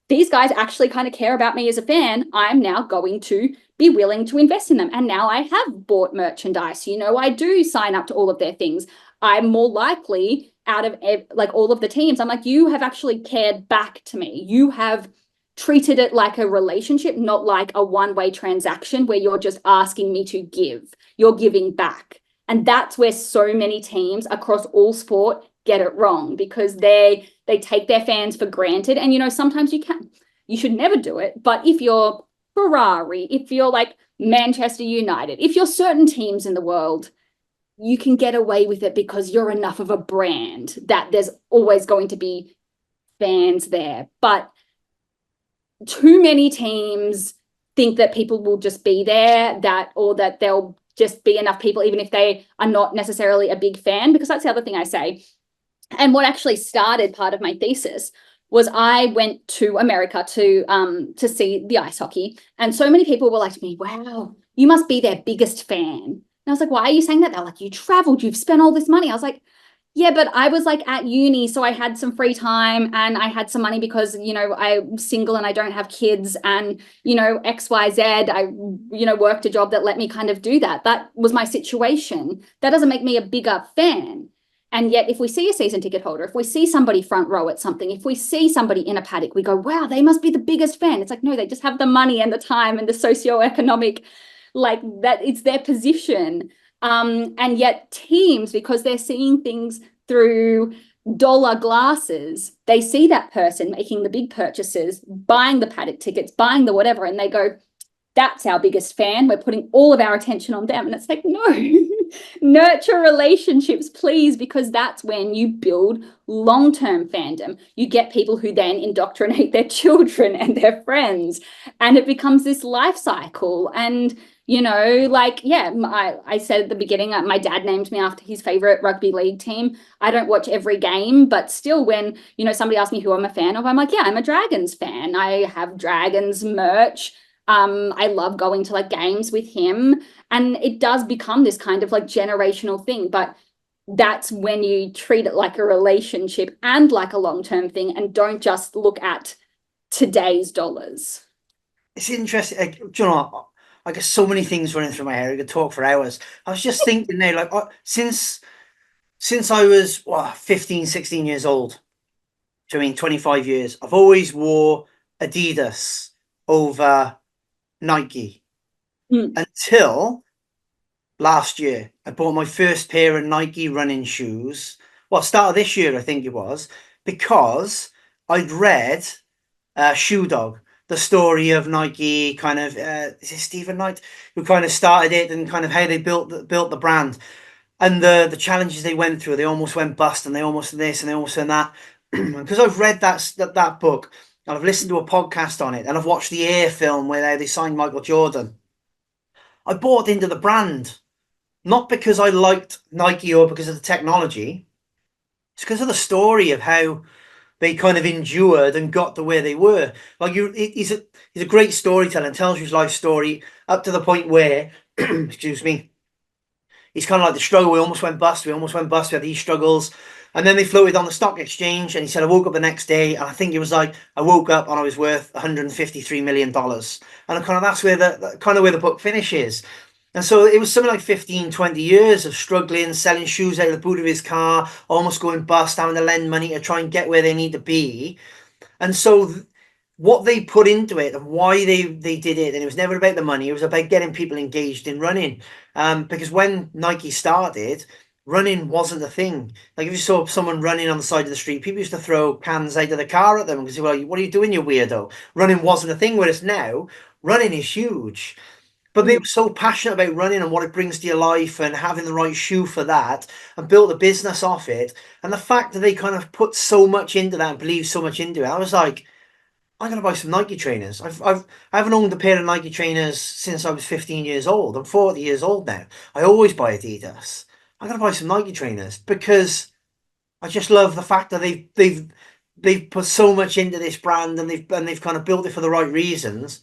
These guys actually kind of care about me as a fan. I'm now going to be willing to invest in them. And now I have bought merchandise. I do sign up to all of their things. I'm more likely out of like all of the teams. I'm like, you have actually cared back to me. You have treated it like a relationship, not like a one-way transaction where you're just asking me to give. You're giving back. And that's where so many teams across all sport get it wrong, because they take their fans for granted. And sometimes you should never do it, but if you're Ferrari, if you're like Manchester United, if you're certain teams in the world, you can get away with it because you're enough of a brand that there's always going to be fans there. But too many teams think that people will just be there, or that they'll just be enough people, even if they are not necessarily a big fan, because that's the other thing I say. And what actually started part of my thesis was I went to America to see the ice hockey. And so many people were like to me, wow, you must be their biggest fan. And I was like, why are you saying that? They're like, you traveled, you've spent all this money. I was like, yeah, but I was like at uni, so I had some free time and I had some money because, I'm single and I don't have kids and, XYZ, I, worked a job that let me kind of do that. That was my situation. That doesn't make me a bigger fan. And yet if we see a season ticket holder, if we see somebody front row at something, if we see somebody in a paddock, we go, wow, they must be the biggest fan. It's like, no, they just have the money and the time and the socioeconomic, like that, it's their position. And yet teams, because they're seeing things through dollar glasses, they see that person making the big purchases, buying the paddock tickets, buying the whatever, and they go, that's our biggest fan. We're putting all of our attention on them. And it's like, no, nurture relationships, please, because that's when you build long-term fandom. You get people who then indoctrinate their children and their friends, and it becomes this life cycle. And I said at the beginning, my dad named me after his favorite rugby league team. I don't watch every game, but still when, somebody asks me who I'm a fan of, I'm like, yeah, I'm a Dragons fan. I have Dragons merch. I love going to like games with him, and it does become this kind of like generational thing, but that's when you treat it like a relationship and like a long-term thing, and don't just look at today's dollars. It's interesting. Do you know what? I guess so many things running through my head. I could talk for hours. I was just thinking now, like, since I was 15, 16 years old, so I mean 25 years, I've always wore Adidas over Nike until last year. I bought my first pair of Nike running shoes. Well, start of this year, I think it was, because I'd read Shoe Dog, the story of Nike, kind of is it Stephen Knight who kind of started it, and kind of how they built the brand, and the challenges they went through. They almost went bust, and they almost did this, and they almost did that. Because I've read that book, and I've listened to a podcast on it, and I've watched the Air film where they signed Michael Jordan, I bought into the brand, not because I liked Nike or because of the technology. It's because of the story of how they kind of endured and got to where they were. Like he's a great storyteller and tells you his life story up to the point where, excuse me, he's kind of like the struggle. We almost went bust. We had these struggles. And then they floated on the stock exchange, and he said, I woke up the next day, and I think it was like, I woke up and I was worth $153 million. And kind of that's where the book finishes. And so it was something like 15, 20 years of struggling, selling shoes out of the boot of his car, almost going bust, having to lend money to try and get where they need to be. And so what they put into it and why they did it, and it was never about the money, it was about getting people engaged in running. Because when Nike started, running wasn't a thing. Like if you saw someone running on the side of the street, people used to throw cans out of the car at them and say, well, what are you doing, you weirdo? Running wasn't a thing, whereas now running is huge. But they were so passionate about running and what it brings to your life and having the right shoe for that, and built a business off it. And the fact that they kind of put so much into that and believed so much into it, I was like, I'm going to buy some Nike trainers. I haven't owned a pair of Nike trainers since I was 15 years old. I'm 40 years old now. I always buy Adidas. I'm going to buy some Nike trainers because I just love the fact that they've put so much into this brand, and they've kind of built it for the right reasons.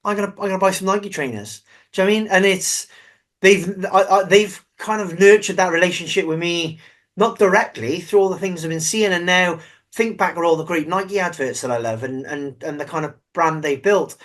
I'm gonna buy some Nike trainers. Do you know what I mean? And they've kind of nurtured that relationship with me, not directly through all the things I've been seeing, and now think back at all the great Nike adverts that I love, and the kind of brand they built.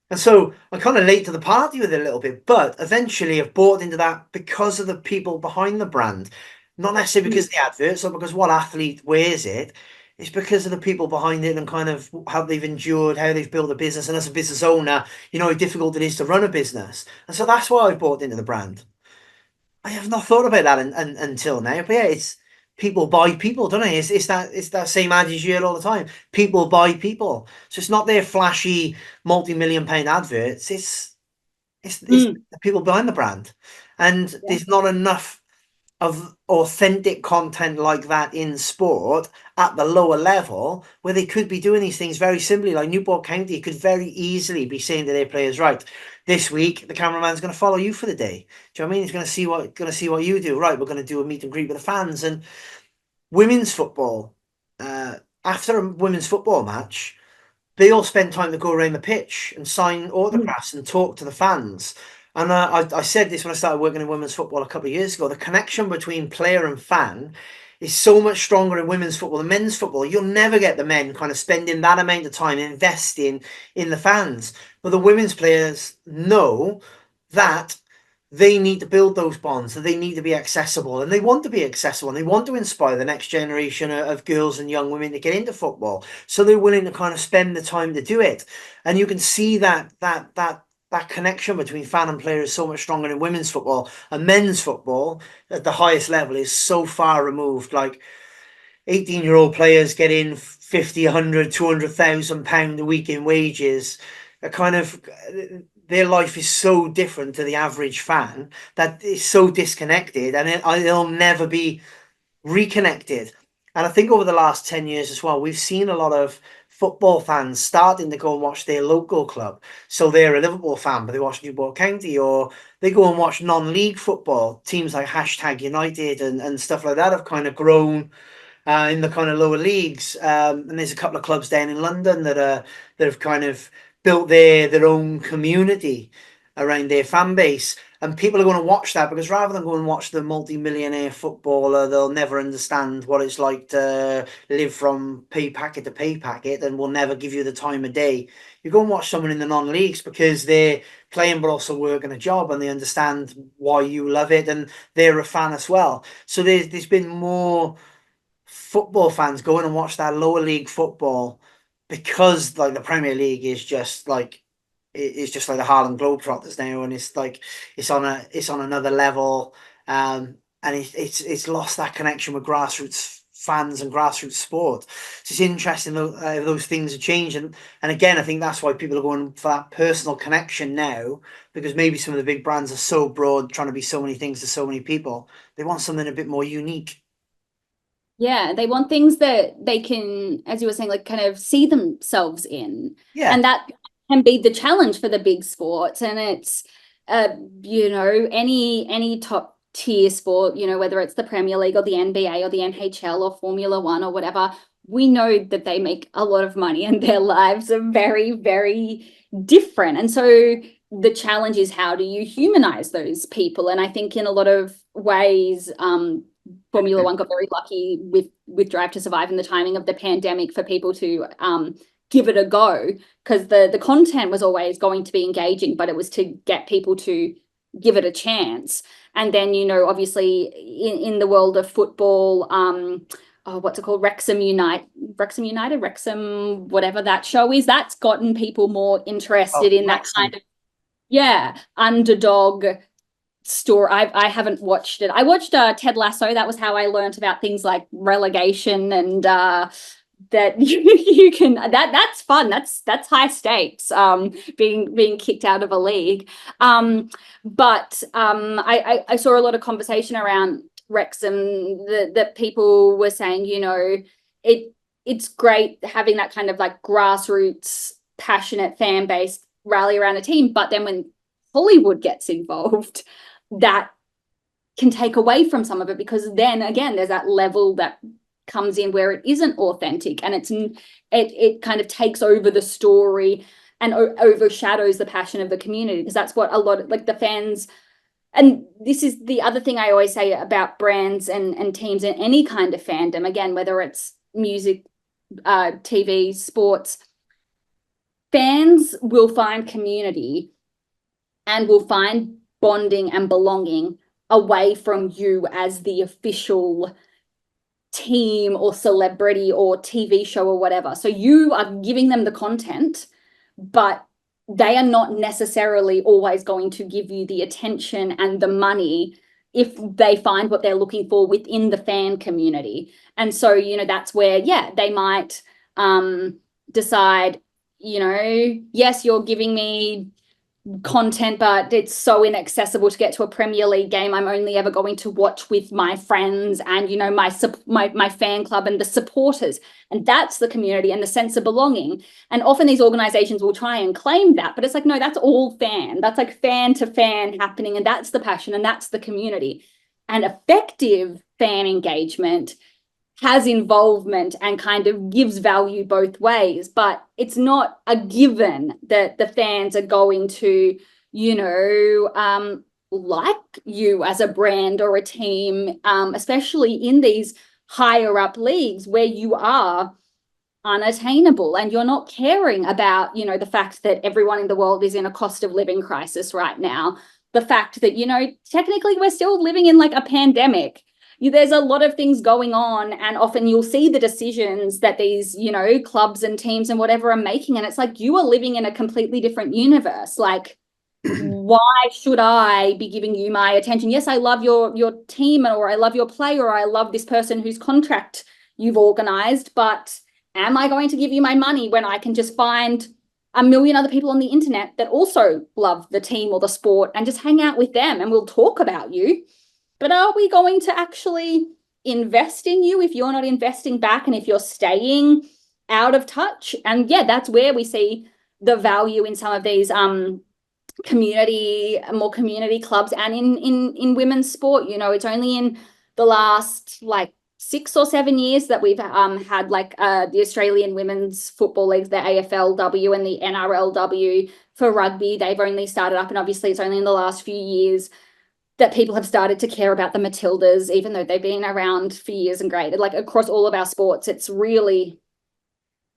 And so I'm kind of late to the party with it a little bit, but eventually I've bought into that because of the people behind the brand. Not necessarily because of the adverts or because what athlete wears it. It's because of the people behind it and kind of how they've endured, how they've built a business. And as a business owner, you know how difficult it is to run a business. And so that's why I've bought into the brand. I have not thought about that until now. But yeah, it's people buy people, don't they? It's that same adage you hear all the time. People buy people. So it's not their flashy multi-million pound adverts. It's the people behind the brand. And there's not enough of authentic content like that in sport at the lower level where they could be doing these things very simply. Like Newport County could very easily be saying to their players, right, this week the cameraman's going to follow you for the day. Do you know what I mean? He's going to see what you do. Right, we're going to do a meet and greet with the fans. And women's football, after a women's football match, they all spend time to go around the pitch and sign autographs and talk to the fans. And I said this when I started working in women's football a couple of years ago. The connection between player and fan is so much stronger in women's football than men's football. You'll never get the men kind of spending that amount of time investing in the fans. But the women's players know that they need to build those bonds, that they need to be accessible, and they want to be accessible, and they want to inspire the next generation of girls and young women to get into football. So they're willing to kind of spend the time to do it. And you can see that connection between fan and player is so much stronger in women's football. And men's football at the highest level is so far removed. Like 18-year-old players get in 50, 100, 200,000 pound a week in wages. A kind of their life is so different to the average fan that it's so disconnected, and it'll never be reconnected. And I think over the last 10 years as well, we've seen a lot of football fans starting to go and watch their local club. So they're a Liverpool fan, but they watch Newport County, or they go and watch non-league football. Teams like #United and stuff like that have kind of grown in the kind of lower leagues. And there's a couple of clubs down in London that have kind of built their own community around their fan base. And people are going to watch that because rather than go and watch the multi-millionaire footballer, they'll never understand what it's like to live from pay packet to pay packet and will never give you the time of day. You go and watch someone in the non-leagues because they're playing but also working a job, and they understand why you love it, and they're a fan as well. So there's been more football fans going and watch that lower league football because like the Premier League is just like it's just like the Harlem Globetrotters now, and it's like it's on another level, and it's lost that connection with grassroots fans and grassroots sport. So it's interesting those things are changing, and again I think that's why people are going for that personal connection now, because maybe some of the big brands are so broad, trying to be so many things to so many people. They want something a bit more unique. Yeah, they want things that they can, as you were saying, like kind of see themselves in. Yeah. And that can be the challenge for the big sports. And it's, any top tier sport, whether it's the Premier League or the NBA or the NHL or Formula One or whatever, we know that they make a lot of money and their lives are very, very different. And so the challenge is, how do you humanize those people? And I think in a lot of ways, Formula One got very lucky with Drive to Survive and the timing of the pandemic for people to give it a go, because the content was always going to be engaging, but it was to get people to give it a chance. And then, obviously in the world of football, what's it called? Wrexham United, whatever that show is, that's gotten people more interested in that kind of, underdog story. I haven't watched it. I watched Ted Lasso. That was how I learned about things like relegation and that you can that's fun. That's high stakes. Being kicked out of a league. But I saw a lot of conversation around Wrexham that people were saying, it's great having that kind of like grassroots, passionate fan base rally around a team, but then when Hollywood gets involved, that can take away from some of it, because then again there's that level that comes in where it isn't authentic, and it kind of takes over the story and overshadows the passion of the community, because that's what a lot of like the fans and this is the other thing I always say about brands and teams in any kind of fandom, again, whether it's music, TV, sports, fans will find community and will find bonding and belonging away from you as the official team or celebrity or TV show or whatever. So you are giving them the content, but they are not necessarily always going to give you the attention and the money if they find what they're looking for within the fan community. And so, you know, that's where, yeah, they might decide, you know, yes, you're giving me content, but it's so inaccessible to get to a Premier League game. I'm only ever going to watch with my friends and, you know, my fan club and the supporters. And that's the community and the sense of belonging. And often these organizations will try and claim that, but it's like, no, that's all fan. That's like fan to fan happening. And that's the passion and that's the community. And effective fan engagement has involvement and kind of gives value both ways, but it's not a given that the fans are going to, you know, like you as a brand or a team, especially in these higher up leagues where you are unattainable and you're not caring about, you know, the fact that everyone in the world is in a cost of living crisis right now, the fact that, you know, technically we're still living in like a pandemic. There's a lot of things going on, and often you'll see the decisions that these, you know, clubs and teams and whatever are making, and it's like you are living in a completely different universe. Like, why should I be giving you my attention? Yes, I love your team, or I love your player, or I love this person whose contract you've organized, but am I going to give you my money when I can just find a million other people on the internet that also love the team or the sport and just hang out with them and we'll talk about you? But are we going to actually invest in you if you're not investing back and if you're staying out of touch? And yeah, that's where we see the value in some of these more community clubs and in women's sport. You know, it's only in the last like 6 or 7 years that we've had like the Australian Women's Football Leagues, the AFLW and the NRLW for rugby. They've only started up, and obviously it's only in the last few years that people have started to care about the Matildas, even though they've been around for years and great. Like across all of our sports, it's really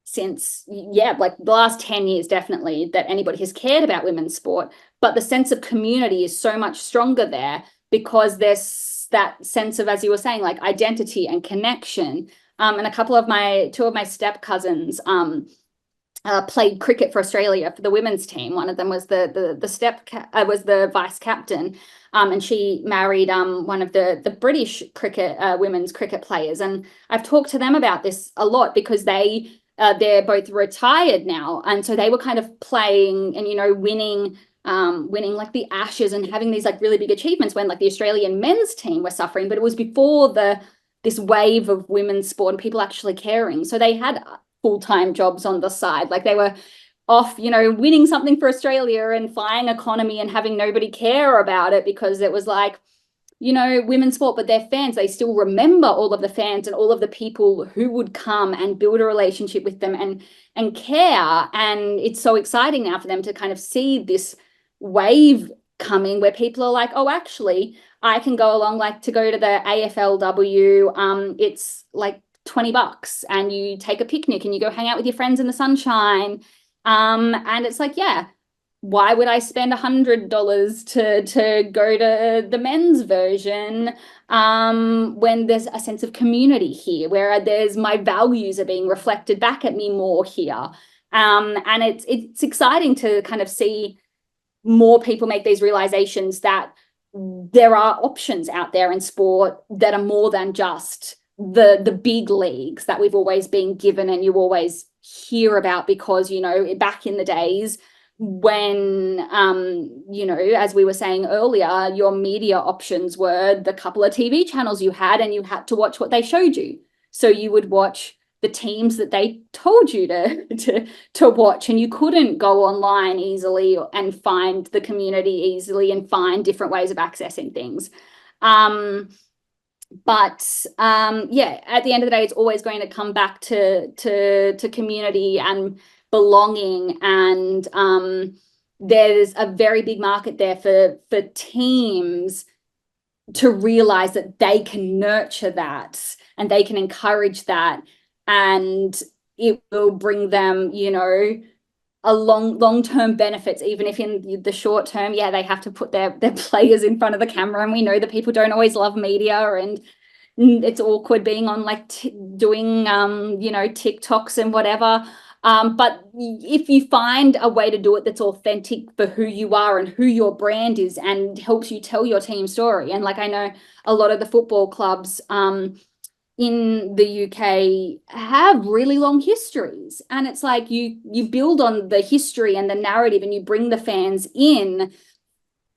since, yeah, like the last 10 years, definitely, that anybody has cared about women's sport. But the sense of community is so much stronger there because there's that sense of, as you were saying, like identity and connection. And two of my step cousins played cricket for Australia for the women's team. One of them was was the vice captain. And she married one of the British cricket women's cricket players. And I've talked to them about this a lot because they're both retired now. And so they were kind of playing and, you know, winning like the Ashes and having these like really big achievements when like the Australian men's team were suffering. But it was before this wave of women's sport and people actually caring. So they had full-time jobs on the side. Like they were off, you know, winning something for Australia and flying economy and having nobody care about it because it was like, you know, women's sport, but they're fans. They still remember all of the fans and all of the people who would come and build a relationship with them and care. And it's so exciting now for them to kind of see this wave coming where people are like, oh, actually, I can go along, like to go to the AFLW. It's like $20 and you take a picnic and you go hang out with your friends in the sunshine. And it's like, yeah, why would I spend $100 to go to the men's version when there's a sense of community here, where there's my values are being reflected back at me more here. And it's exciting to kind of see more people make these realizations that there are options out there in sport that are more than just the big leagues that we've always been given and you always hear about, because, you know, back in the days when, you know, as we were saying earlier, your media options were the couple of TV channels you had and you had to watch what they showed you. So you would watch the teams that they told you to watch, and you couldn't go online easily and find the community easily and find different ways of accessing things. But yeah, at the end of the day, it's always going to come back to community and belonging and there's a very big market there for teams to realize that they can nurture that and they can encourage that, and it will bring them, a long-term benefits, even if in the short term, they have to put their players in front of the camera, and we know that people don't always love media, and it's awkward being on doing TikToks and whatever. But if you find a way to do it that's authentic for who you are and who your brand is, and helps you tell your team story, and I know a lot of the football clubs in the UK have really long histories, and it's like you build on the history and the narrative, and you bring the fans in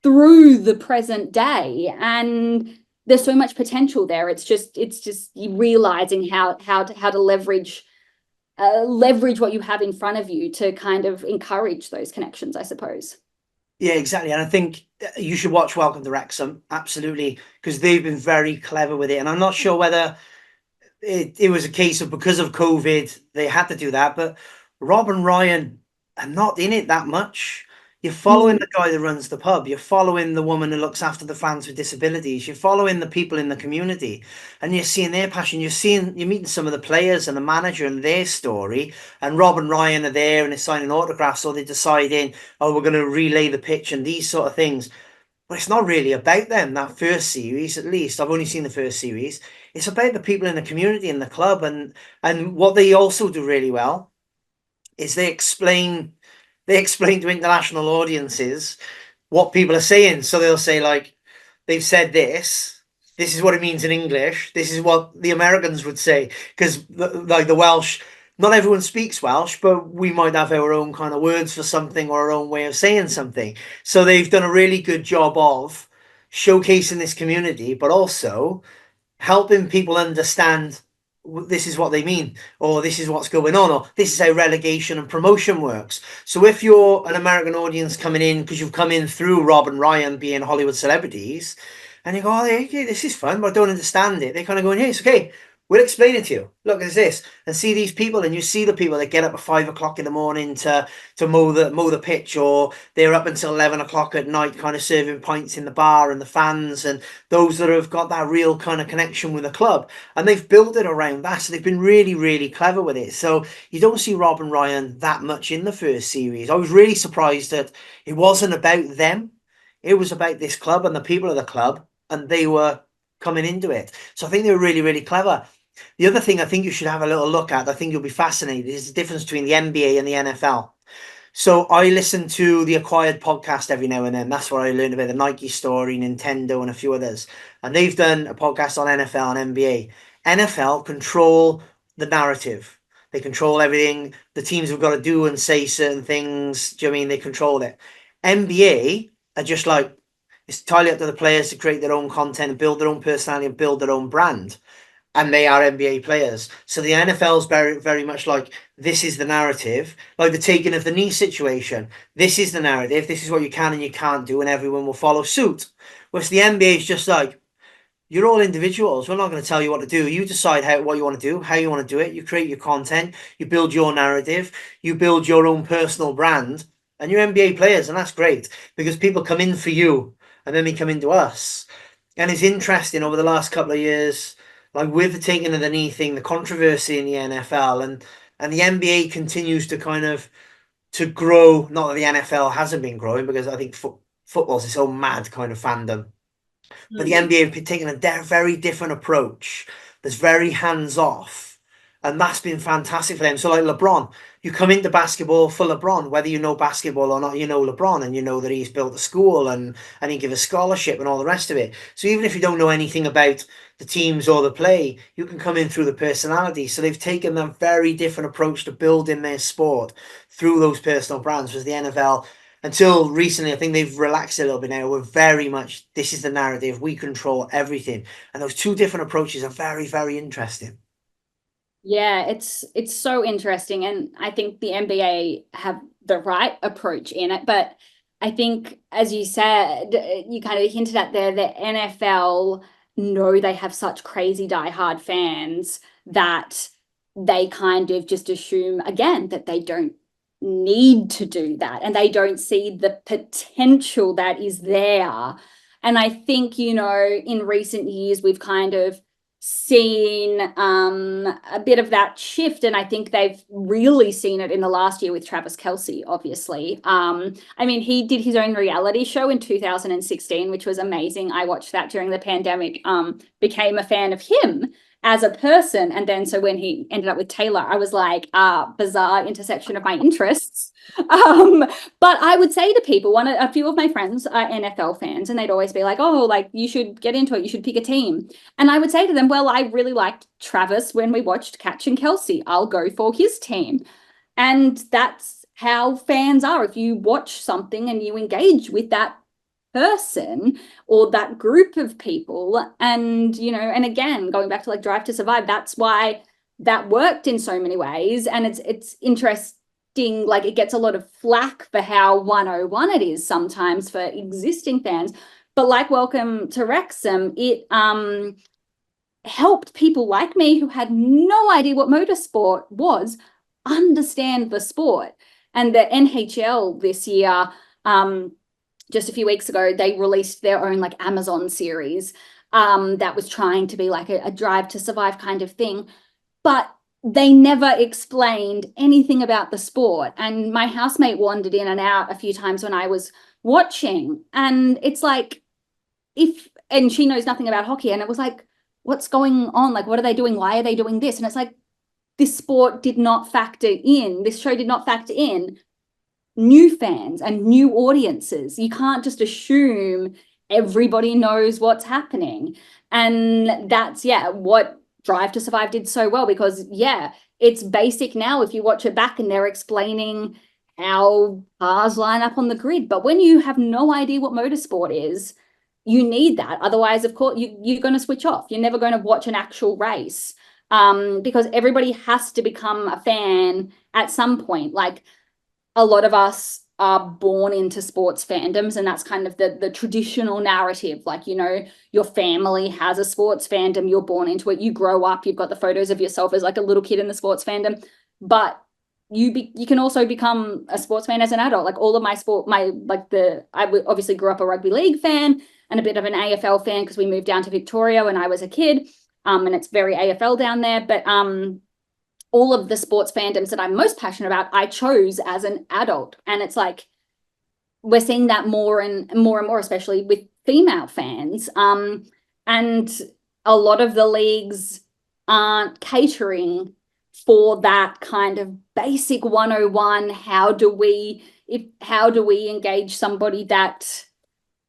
through the present day, and there's so much potential there. It's just you realizing how to leverage what you have in front of you to kind of encourage those connections, I suppose. Yeah, exactly. And I think you should watch Welcome to Wrexham, absolutely, because they've been very clever with it. And I'm not sure whether it was a case of because of COVID, they had to do that. But Rob and Ryan are not in it that much. You're following the guy that runs the pub. You're following the woman who looks after the fans with disabilities. You're following the people in the community, and you're seeing their passion. You're meeting some of the players and the manager and their story. And Rob and Ryan are there and they're signing autographs, or they're deciding, oh, we're going to relay the pitch and these sort of things. But it's not really about them, that first series, at least. I've only seen the first series. It's about the people in the community and the club. And what they also do really well is they explain to international audiences what people are saying. So they'll say, like, they've said this is what it means in English. This is what the Americans would say. Because the Welsh, not everyone speaks Welsh, but we might have our own kind of words for something or our own way of saying something. So they've done a really good job of showcasing this community, but also helping people understand this is what they mean, or this is what's going on, or this is how relegation and promotion works. So if you're an American audience coming in because you've come in through Rob and Ryan being Hollywood celebrities, and you go, oh, yeah, this is fun, but I don't understand it. They kind of go, hey, it's okay. We'll explain it to you. Look at this, and see these people, and you see the people that get up at 5 o'clock in the morning to mow the pitch, or they're up until 11 o'clock at night, kind of serving pints in the bar, and the fans, and those that have got that real kind of connection with the club, and they've built it around that. So they've been really, really clever with it. So you don't see Rob and Ryan that much in the first series. I was really surprised that it wasn't about them. It was about this club and the people of the club, and they were coming into it. So I think they were really, really clever. The other thing I think you should have a little look at, I think you'll be fascinated, is the difference between the NBA and the NFL. So I listen to the Acquired podcast every now and then. That's where I learned about the Nike story, Nintendo, and a few others. And they've done a podcast on NFL and NBA. NFL control the narrative. They control everything. The teams have got to do and say certain things. Do you know what I mean? They control it. NBA are just like, it's entirely up to the players to create their own content and build their own personality and build their own brand. And they are NBA players. So the NFL is very, very much like, this is the narrative, like the taking of the knee situation. This is the narrative. This is what you can and you can't do, and everyone will follow suit. Whereas the NBA is just like, you're all individuals. We're not going to tell you what to do. You decide what you want to do, how you want to do it. You create your content. You build your narrative. You build your own personal brand. And you're NBA players, and that's great because people come in for you, and then they come into us. And it's interesting over the last couple of years, like with the taking of the knee thing, the controversy in the NFL, and the NBA continues to kind of to grow. Not that the NFL hasn't been growing, because I think football's its own mad kind of fandom. But the NBA have taken a very different approach that's very hands-off. And that's been fantastic for them. So like LeBron, you come into basketball for LeBron, whether you know basketball or not, you know LeBron, and you know that he's built a school and he give a scholarship and all the rest of it. So even if you don't know anything about the teams or the play, you can come in through the personality. So they've taken a very different approach to building their sport through those personal brands. Whereas the NFL, until recently, I think they've relaxed a little bit now. We're very much, this is the narrative. We control everything. And those two different approaches are very, very interesting. Yeah, it's so interesting. And I think the NBA have the right approach in it. But I think, as you said, you kind of hinted at there, the NFL know they have such crazy diehard fans that they kind of just assume, again, that they don't need to do that, and they don't see the potential that is there. And I think, you know, in recent years, we've kind of seen a bit of that shift, and I think they've really seen it in the last year with Travis Kelce, obviously. I mean, he did his own reality show in 2016, which was amazing. I watched that during the pandemic, became a fan of him as a person. And then so when he ended up with Taylor, I was like, bizarre intersection of my interests. But I would say to people, a few of my friends are NFL fans, and they'd always be like, oh, like, you should get into it, you should pick a team. And I would say to them, well, I really liked Travis when we watched Catch and Kelsey. I'll go for his team. And that's how fans are. If you watch something and you engage with that person or that group of people, and, you know, and again, going back to like Drive to Survive, that's why that worked in so many ways. And it's interesting, like, it gets a lot of flack for how 101 it is sometimes for existing fans, but like Welcome to Wrexham, it helped people like me who had no idea what motorsport was understand the sport. And the NHL this year, just a few weeks ago, they released their own like Amazon series that was trying to be like a Drive to Survive kind of thing, but they never explained anything about the sport. And my housemate wandered in and out a few times when I was watching, and it's like, and she knows nothing about hockey, and it was like, what's going on? Like, what are they doing? Why are they doing this? And it's like, this sport did not factor in, this show did not factor in new fans and new audiences. You can't just assume everybody knows what's happening. And that's, what Drive to Survive did so well, because, it's basic now if you watch it back and they're explaining how cars line up on the grid. But when you have no idea what motorsport is, you need that. Otherwise, of course, you're going to switch off. You're never going to watch an actual race, because everybody has to become a fan at some point. Like, a lot of us are born into sports fandoms, and that's kind of the traditional narrative. Like, you know, your family has a sports fandom, you're born into it, you grow up, you've got the photos of yourself as like a little kid in the sports fandom, but you can also become a sports fan as an adult. Like, all of my sport, I obviously grew up a rugby league fan and a bit of an AFL fan because we moved down to Victoria when I was a kid, and it's very AFL down there. But all of the sports fandoms that I'm most passionate about, I chose as an adult. And it's like, we're seeing that more and more, especially with female fans. And a lot of the leagues aren't catering for that kind of basic 101. How do we engage somebody that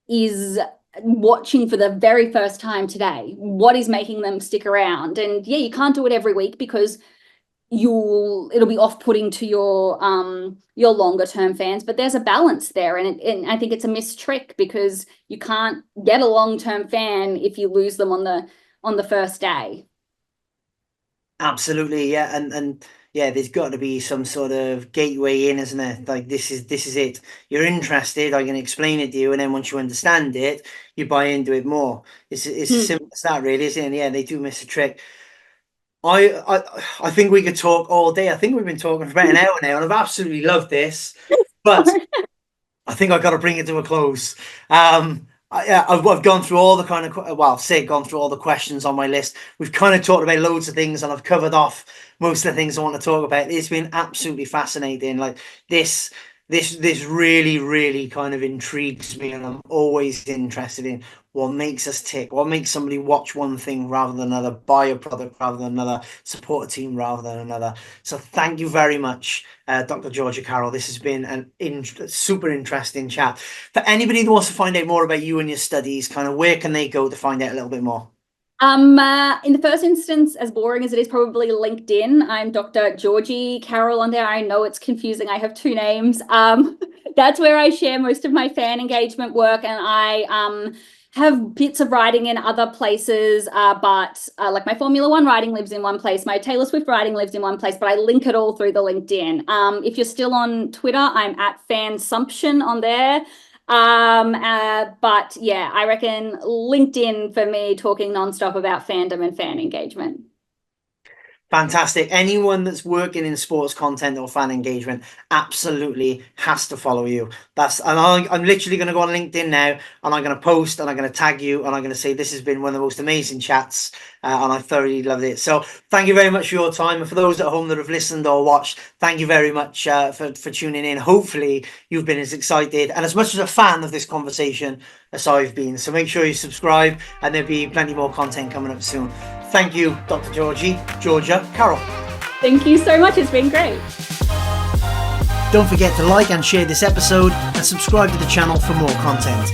is watching for the very first time today? What is making them stick around? And you can't do it every week because it'll be off-putting to your longer term fans, but there's a balance there, and I think it's a missed trick, because you can't get a long-term fan if you lose them on the first day. Absolutely, yeah, and there's got to be some sort of gateway in, isn't it? Like, this is it. You're interested, I can explain it to you, and then once you understand it, you buy into it more. It's as simple as that, really, isn't it? And yeah, they do miss a trick. I think we could talk all day. I think we've been talking for about an hour now, and I've absolutely loved this. But I think I've got to bring it to a close. I've gone through all the kind of, gone through all the questions on my list. We've kind of talked about loads of things, and I've covered off most of the things I want to talk about. It's been absolutely fascinating. Like, this really, really kind of intrigues me, and I'm always interested in what makes us tick, what makes somebody watch one thing rather than another, buy a product rather than another, support a team rather than another. So thank you very much, Dr. Georgia Carroll. This has been an super interesting chat. For anybody that wants to find out more about you and your studies, kind of where can they go to find out a little bit more? In the first instance, as boring as it is, probably LinkedIn. I'm Dr. Georgie Carroll on there. I know it's confusing. I have two names. That's where I share most of my fan engagement work, and I have bits of writing in other places, but like my Formula One writing lives in one place, my Taylor Swift writing lives in one place, but I link it all through the LinkedIn. If you're still on Twitter, I'm at Fansumption on there. But I reckon LinkedIn for me, talking nonstop about fandom and fan engagement. Fantastic. Anyone that's working in sports content or fan engagement absolutely has to follow you. I'm literally going to go on LinkedIn now, and I'm going to post, and I'm going to tag you, and I'm going to say this has been one of the most amazing chats, and I thoroughly loved it. So thank you very much for your time, and for those at home that have listened or watched, thank you very much for tuning in. Hopefully you've been as excited and as much as a fan of this conversation as I've been. So make sure you subscribe, and there'll be plenty more content coming up soon. Thank you, Dr. Georgia, Carroll. Thank you so much. It's been great. Don't forget to like and share this episode, and subscribe to the channel for more content.